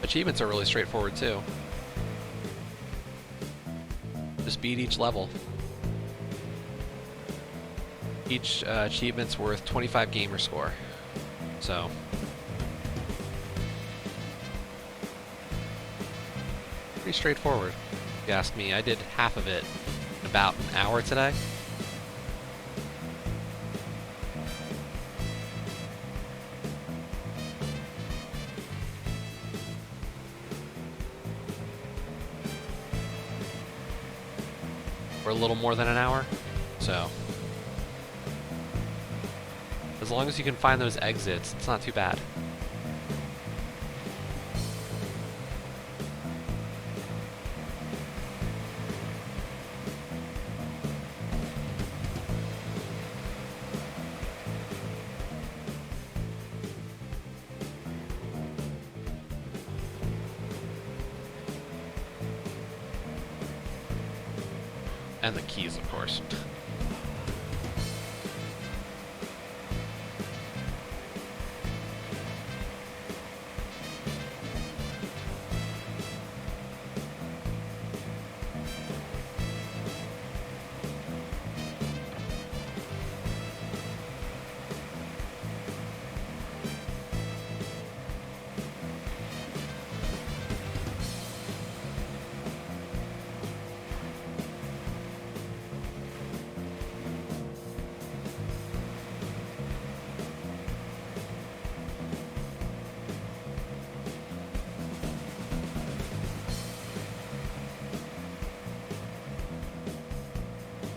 Achievements are really straightforward too. Just beat each level. Each achievement's worth 25 gamer score. So pretty straightforward, if you ask me. I did half of it in about an hour today. Or a little more than an hour. So as long as you can find those exits, it's not too bad. And the keys, of course.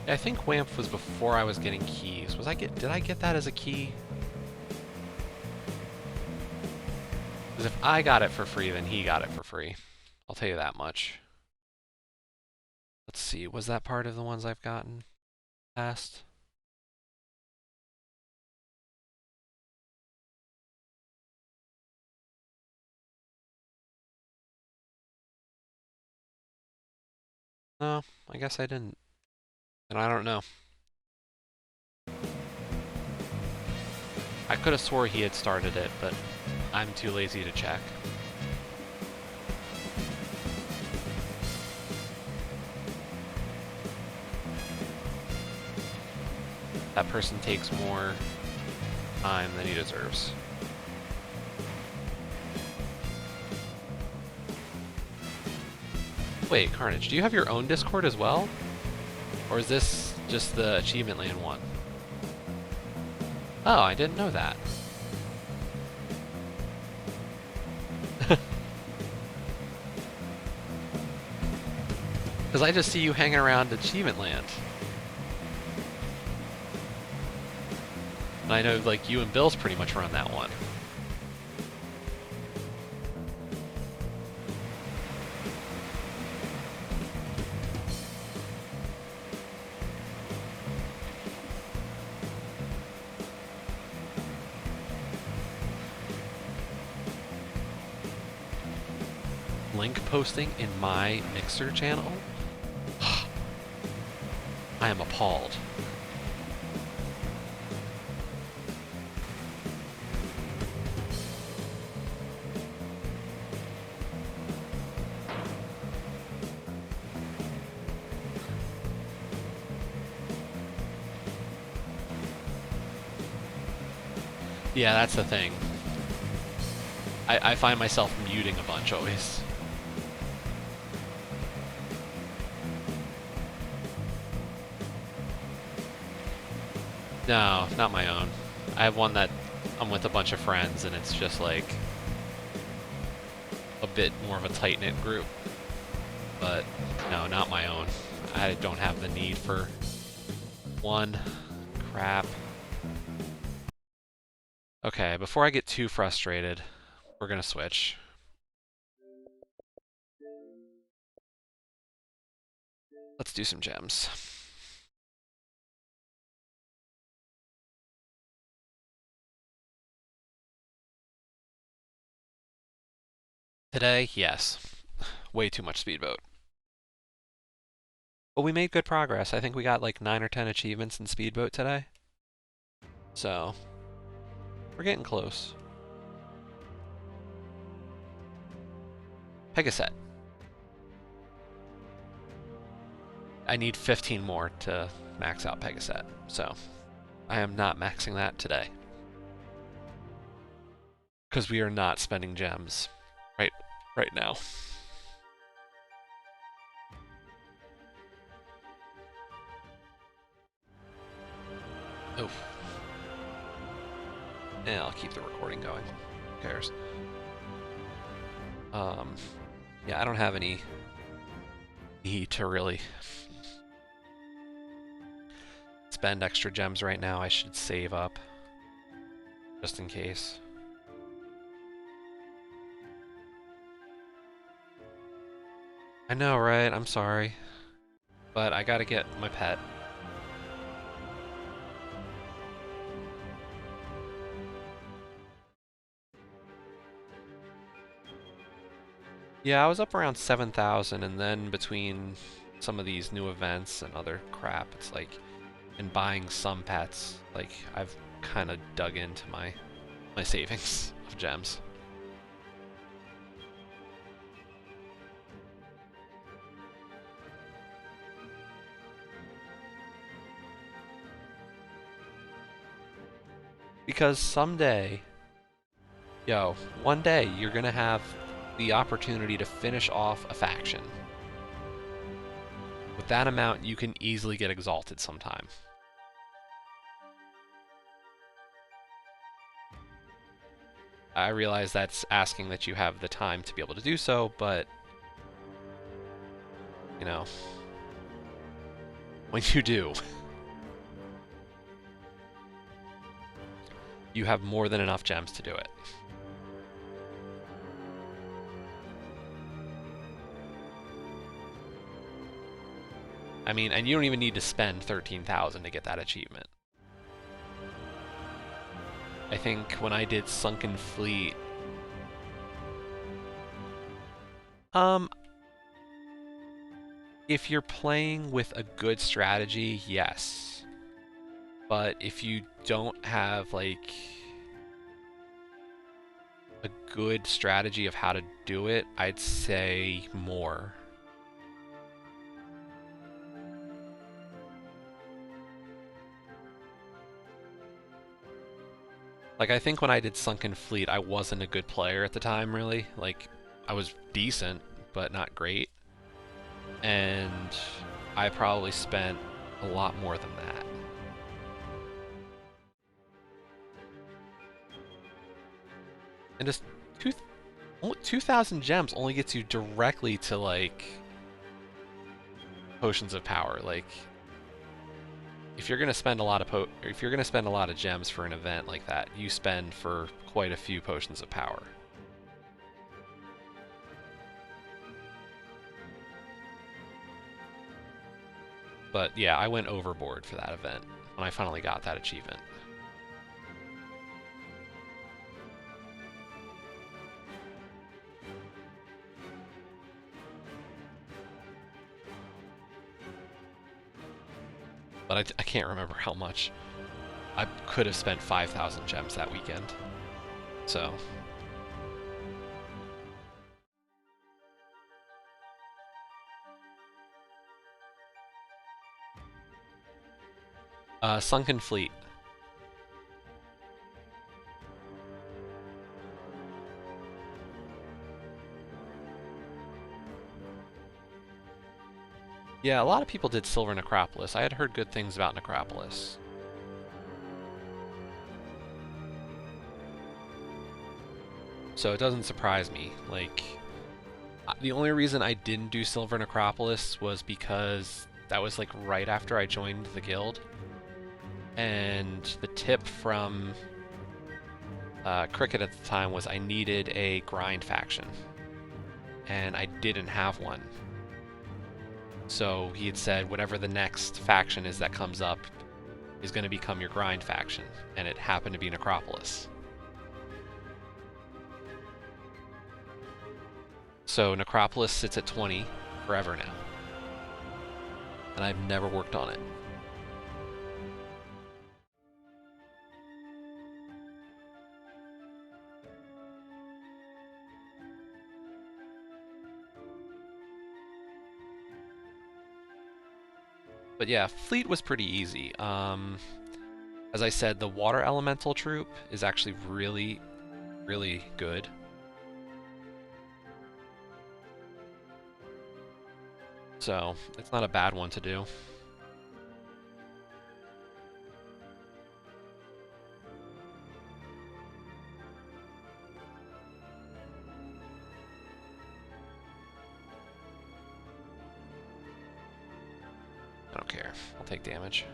I think WAMP was before I was getting keys. Did I get that as a key? Because if I got it for free, then he got it for free. I'll tell you that much. Let's see, was that part of the ones I've gotten past? No, I guess I didn't. And I don't know. I could have swore he had started it, but I'm too lazy to check. That person takes more time than he deserves. Wait, Carnage, do you have your own Discord as well? Or is this just the Achievement Land one? Oh, I didn't know that. Because I just see you hanging around Achievement Land. And I know, like, you and Bill's pretty much run that one. Link posting in my Mixer channel? I am appalled. Yeah, that's the thing. I find myself muting a bunch always. No, not my own. I have one that I'm with a bunch of friends, and it's just like a bit more of a tight-knit group. But no, not my own. I don't have the need for one. Crap. Okay, before I get too frustrated, we're gonna switch. Let's do some gems. Today, yes. Way too much Speedboat. But we made good progress. I think we got like 9 or 10 achievements in Speedboat today. So, we're getting close. Pegaset. I need 15 more to max out Pegaset, so I am not maxing that today. Because we are not spending gems right now. Oh. Yeah, I'll keep the recording going. Who cares? Yeah, I don't have any need to really spend extra gems right now. I should save up just in case. I know, right? I'm sorry. But I gotta get my pet. Yeah, I was up around 7,000, and then between some of these new events and other crap, it's like, and buying some pets, like, I've kind of dug into my savings of gems. Because someday, one day you're gonna have the opportunity to finish off a faction. With that amount, you can easily get exalted sometime. I realize that's asking that you have the time to be able to do so, but, you know, when you do, you have more than enough gems to do it. I mean, and you don't even need to spend 13,000 to get that achievement. I think when I did Sunken Fleet, if you're playing with a good strategy, yes. But if you don't have like a good strategy of how to do it, I'd say more. Like, I think when I did Sunken Fleet, I wasn't a good player at the time, really. Like, I was decent, but not great. And I probably spent a lot more than that. And just 2,000 gems only gets you directly to, like, potions of power. Like, if you're gonna spend a lot of gems for an event like that, you spend for quite a few potions of power. But yeah, I went overboard for that event when I finally got that achievement. But I can't remember how much. I could have spent 5,000 gems that weekend. So. Sunken Fleet. Yeah, a lot of people did Silver Necropolis. I had heard good things about Necropolis. So it doesn't surprise me. Like, the only reason I didn't do Silver Necropolis was because that was like right after I joined the guild. And the tip from Cricket at the time was I needed a grind faction. And I didn't have one. So he had said whatever the next faction is that comes up is going to become your grind faction. And it happened to be Necropolis. So Necropolis sits at 20 forever now. And I've never worked on it. But yeah, Fleet was pretty easy. As I said, the Water Elemental troop is actually really, really good. So, it's not a bad one to do. I don't care. I'll take damage.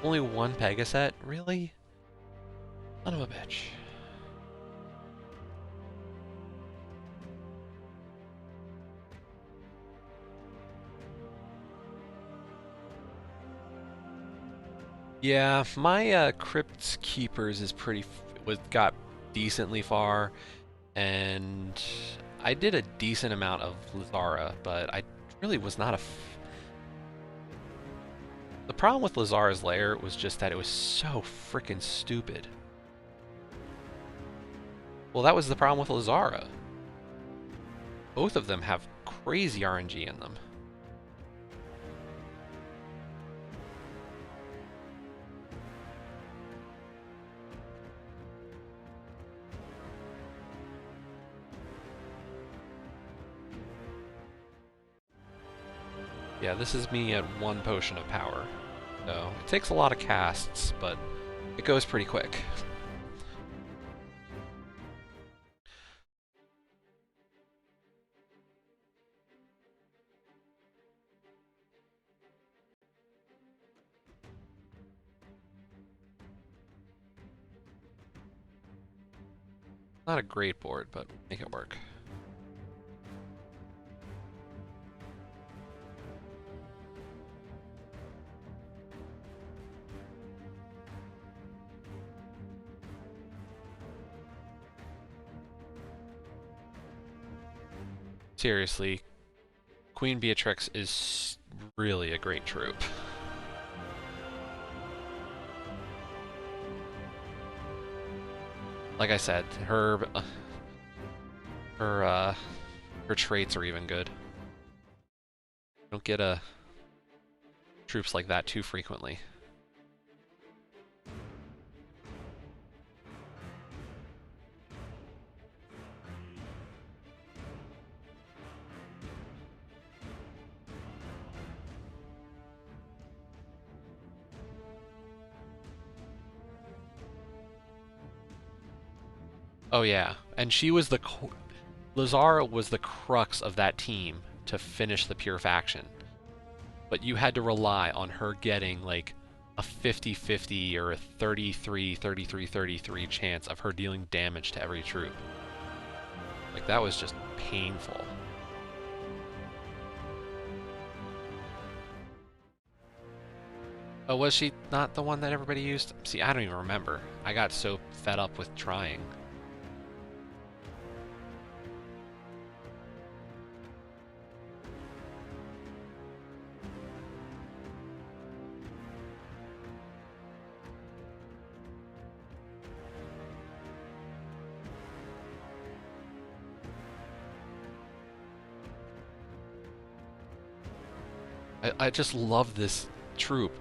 Only one Pegaset? Really? Son of a bitch. Yeah, my Crypt Keepers is got decently far, and I did a decent amount of Lazara, but I really was not a. The problem with Lazara's Lair was just that it was so freaking stupid. Well, that was the problem with Lazara. Both of them have crazy RNG in them. Yeah, this is me at 1 potion of power. So, it takes a lot of casts, but it goes pretty quick. Not a great board, but make it work. Seriously, Queen Beatrix is really a great troop. Like I said, her traits are even good. Don't get troops like that too frequently. Oh yeah, and she was Lazara was the crux of that team to finish the pure faction. But you had to rely on her getting like a 50-50 or a 33-33-33 chance of her dealing damage to every troop. Like, that was just painful. Oh, was she not the one that everybody used? See, I don't even remember. I got so fed up with trying. I just love this troop.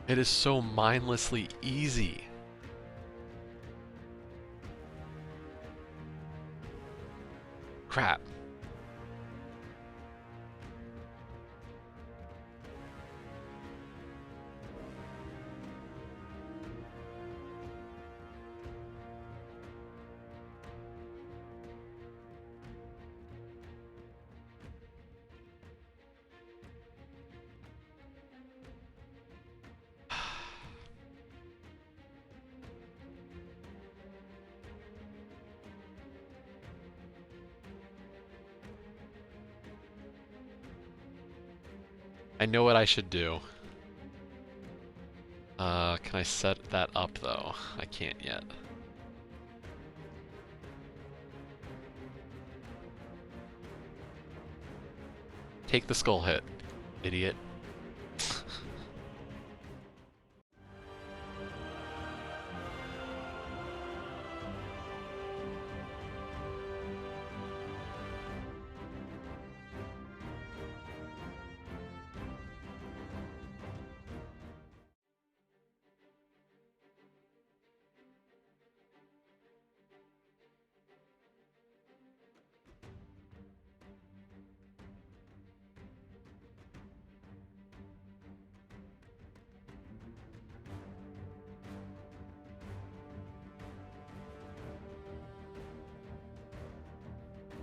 It is so mindlessly easy. Crap. I know what I should do. Can I set that up though? I can't yet. Take the skull hit, idiot.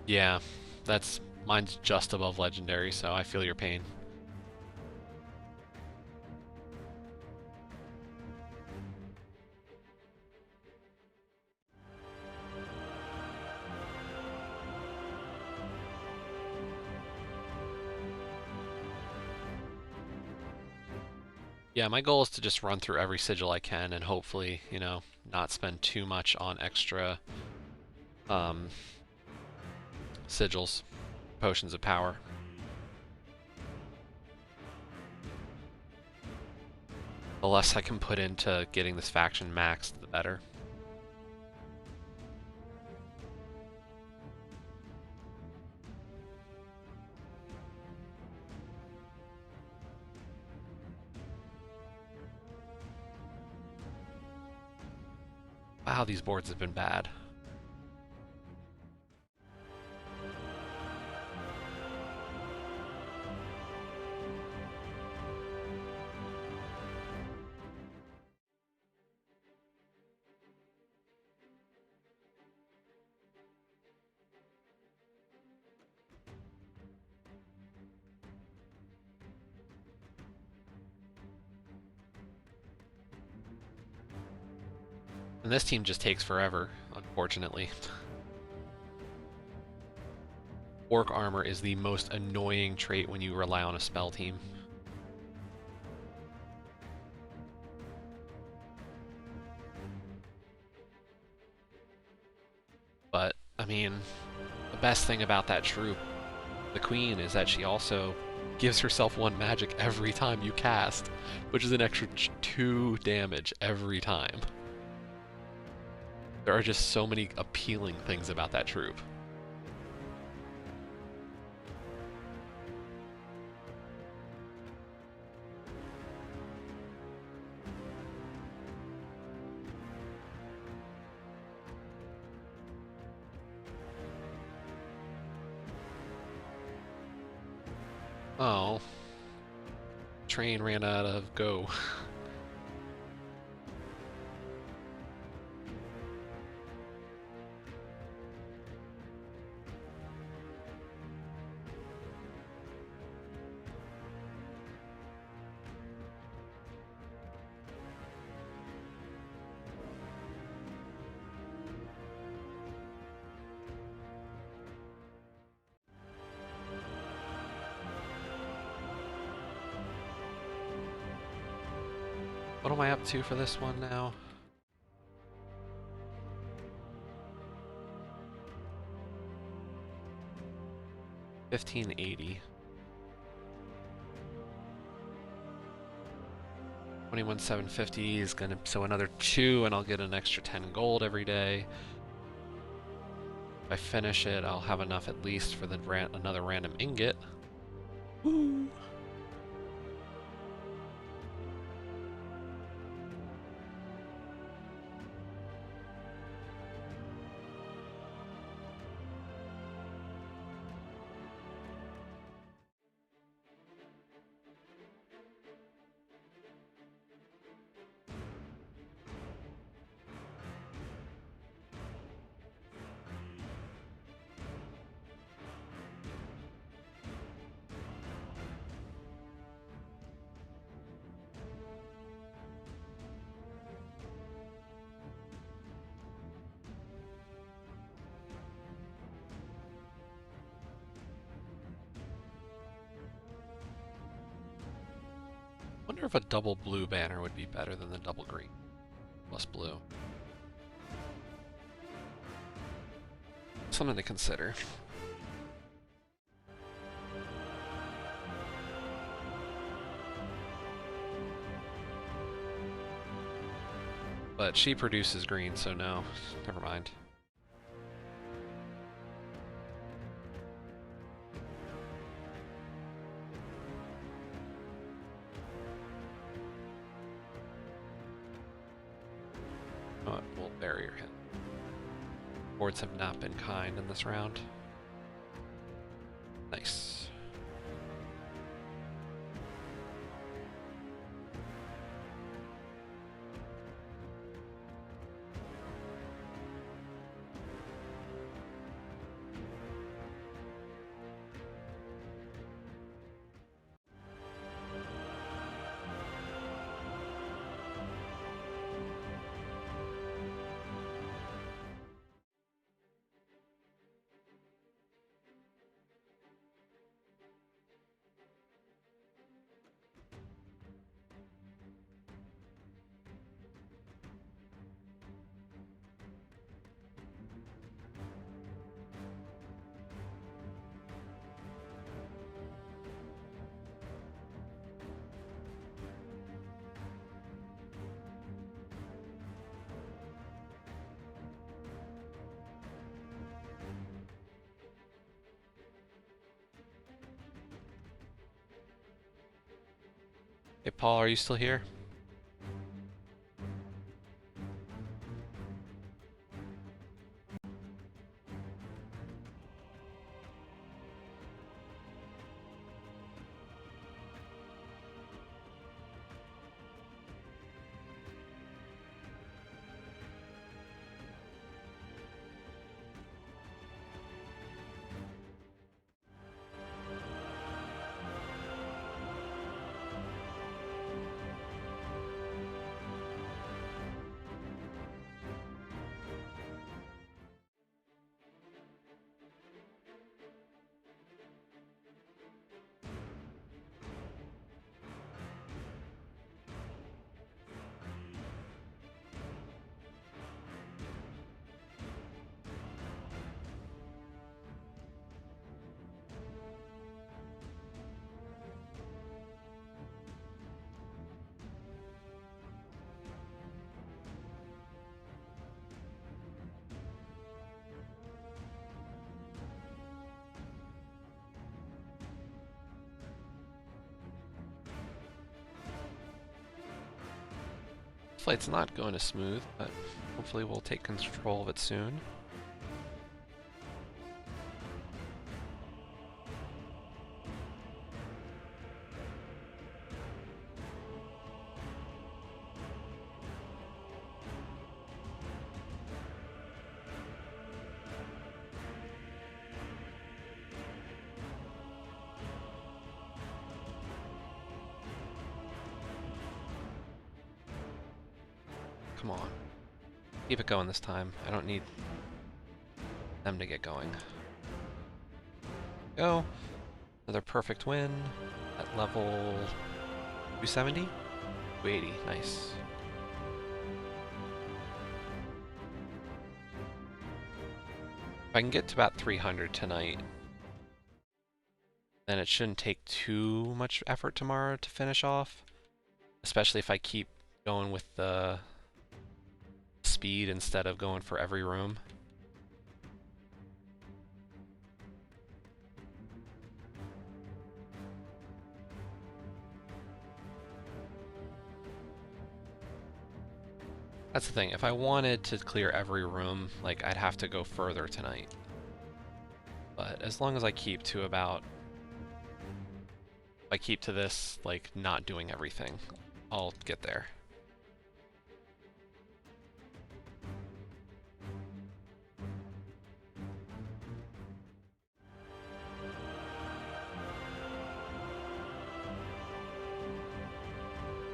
Yeah, mine's just above legendary, so I feel your pain. Yeah, my goal is to just run through every sigil I can and hopefully, not spend too much on extra um, sigils, potions of power. The less I can put into getting this faction maxed, the better. Wow, these boards have been bad. And this team just takes forever, unfortunately. Orc armor is the most annoying trait when you rely on a spell team. But, I mean, the best thing about that troop, the queen, is that she also gives herself 1 magic every time you cast, which is an extra 2 damage every time. There are just so many appealing things about that troop. Oh. Train ran out of go. What am I up to for this one now? $15.80. 21,750 is gonna, so another 2 and I'll get an extra 10 gold every day. If I finish it, I'll have enough at least for the another random ingot. Woo! Wonder if a double blue banner would be better than the double green plus blue. Something to consider. But she produces green, so no, never mind. Oh, we'll barrier him. Boards have not been kind in this round. Nice. Hey, Paul, are you still here? Flight's not going as smooth, but hopefully we'll take control of it soon. Come on. Keep it going this time. I don't need them to get going. Go. Another perfect win at level 270? 280. Nice. If I can get to about 300 tonight, then it shouldn't take too much effort tomorrow to finish off. Especially if I keep going with the speed instead of going for every room. That's the thing, if I wanted to clear every room, like, I'd have to go further tonight. But as long as I keep to about... If I keep to this, like, not doing everything, I'll get there.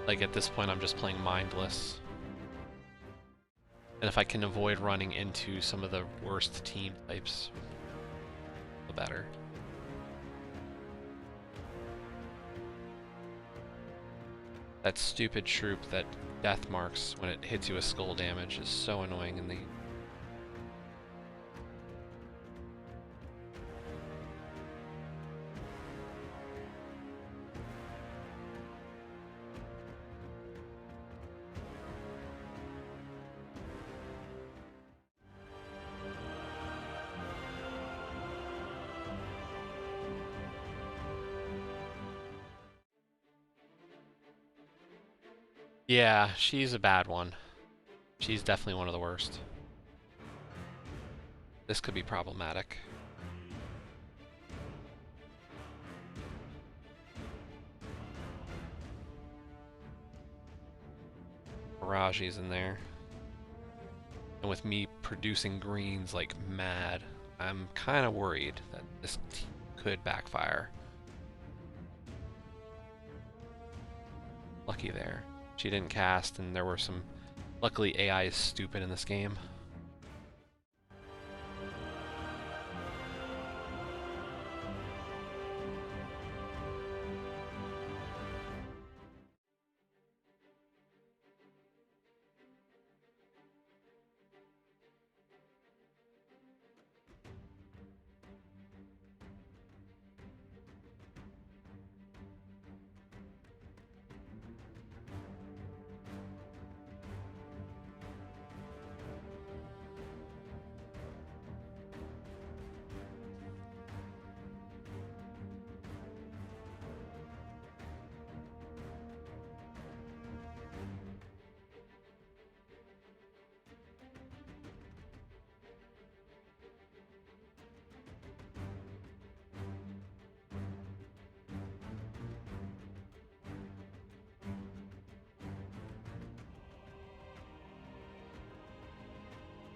Like, at this point, I'm just playing mindless. And if I can avoid running into some of the worst team types, the better. That stupid troop that death marks when it hits you with skull damage is so annoying in the... Yeah, she's a bad one. She's definitely one of the worst. This could be problematic. Mirage's in there. And with me producing greens like mad, I'm kind of worried that this could backfire. Lucky there. She didn't cast, and there were some... Luckily, AI is stupid in this game.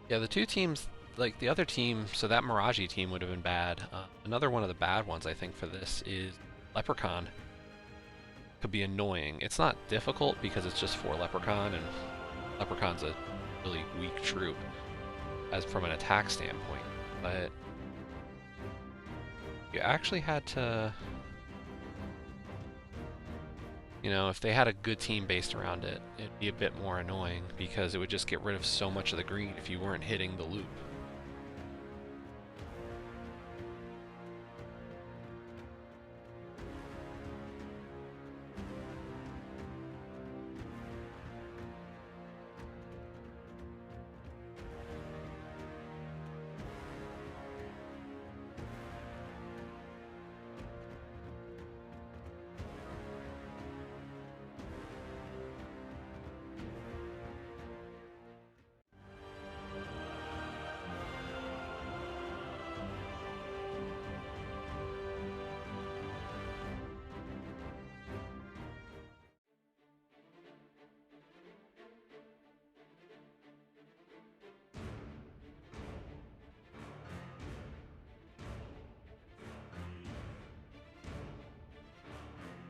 Yeah, the two teams, like the other team, so that Mirage team would have been bad. Another one of the bad ones, I think, for this is Leprechaun. Could be annoying. It's not difficult because it's just for Leprechaun, and Leprechaun's a really weak troop as from an attack standpoint. But you actually had to, you know, if they had a good team based around it, it'd be a bit more annoying because it would just get rid of so much of the green if you weren't hitting the loop.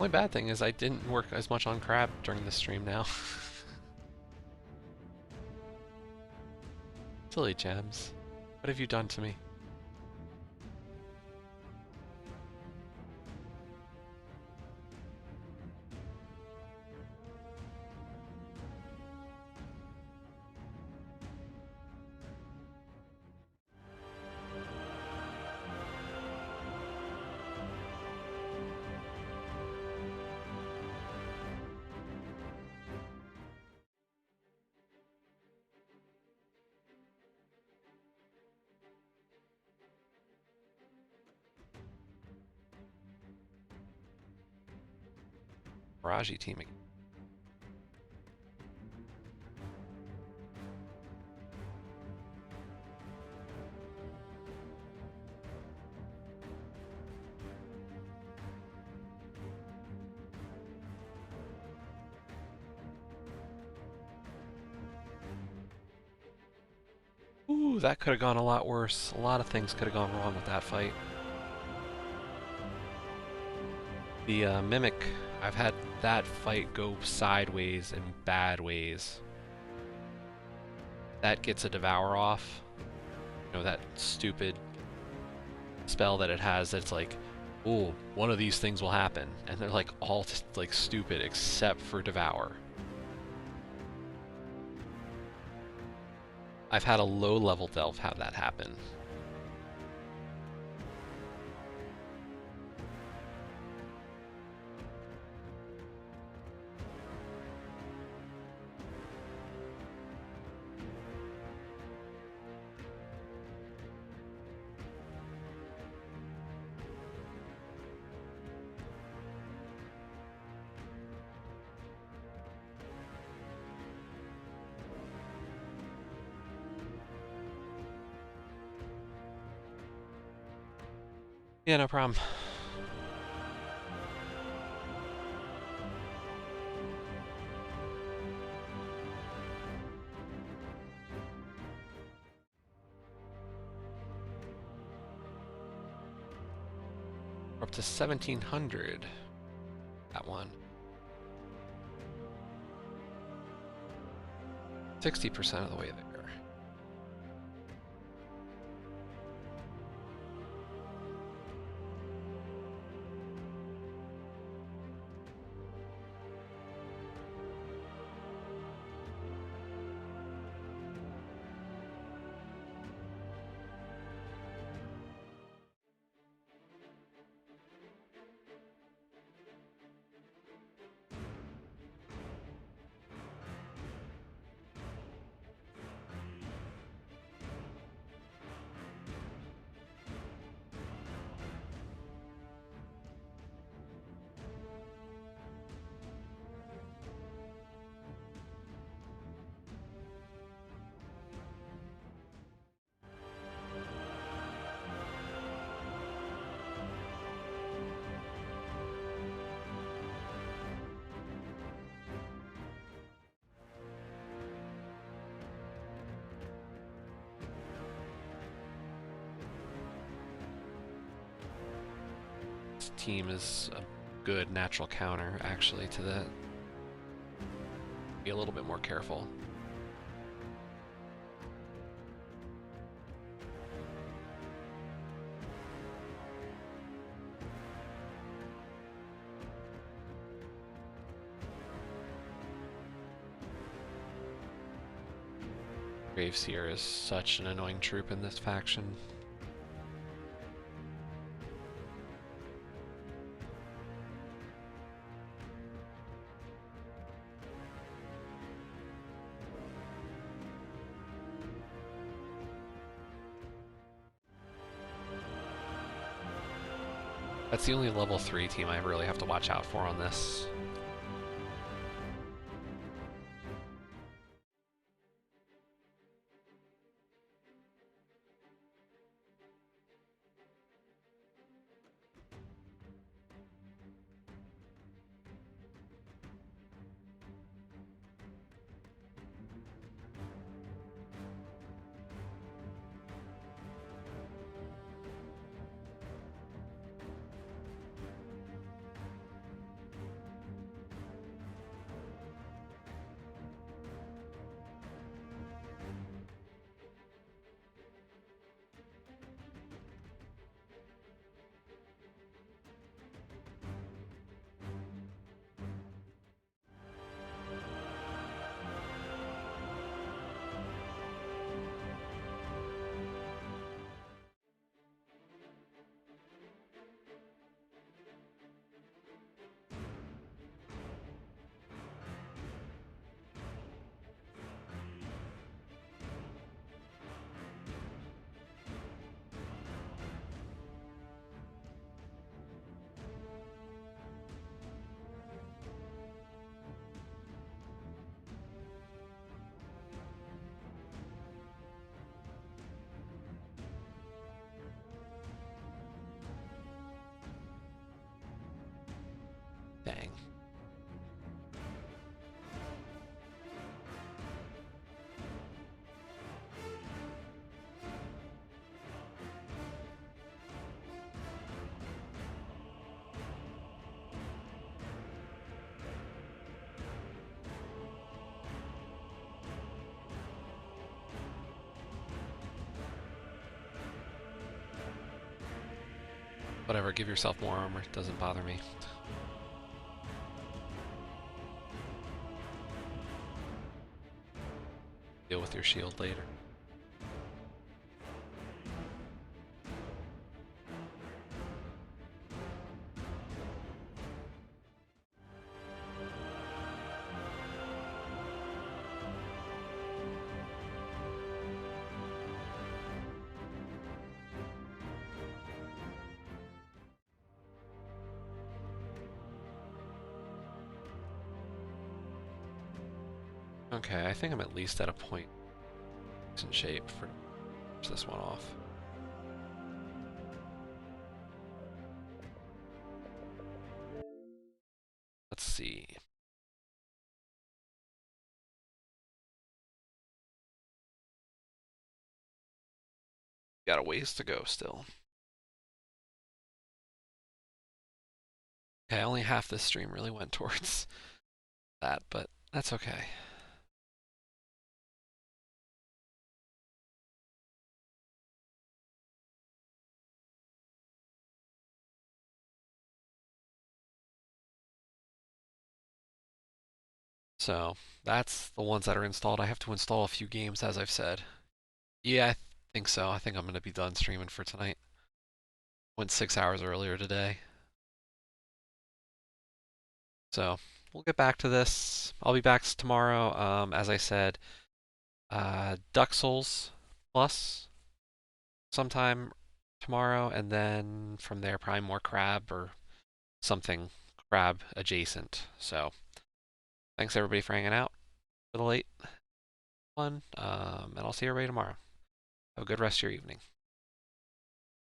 Only bad thing is I didn't work as much on crab during the stream now. Silly gems. What have you done to me? Raji teaming. Ooh, that could have gone a lot worse. A lot of things could have gone wrong with that fight. The Mimic, I've had that fight go sideways in bad ways. That gets a Devour off. You know, that stupid spell that it has that's like Ooh, one of these things will happen, and they're like all just like stupid except for Devour. I've had a low level delve have that happen. Yeah, no problem. We're up to 1700. That one. 60% of the way there. This team is a good natural counter, actually, to that. Be a little bit more careful. Graveseer is such an annoying troop in this faction. That's the only level 3 team I really have to watch out for on this. Whatever, give yourself more armor. It doesn't bother me. Deal with your shield later. Okay, I think I'm at least at a point in shape for this one off. Let's see. Got a ways to go still. Okay, only half this stream really went towards that, but that's okay. So that's the ones that are installed. I have to install a few games, as I've said. Yeah, I think so. I think I'm going to be done streaming for tonight. Went 6 hours earlier today. So we'll get back to this. I'll be back tomorrow. As I said, Duck Souls Plus sometime tomorrow, and then from there, probably more crab or something crab adjacent. So thanks everybody for hanging out for the late one, and I'll see everybody tomorrow. Have a good rest of your evening.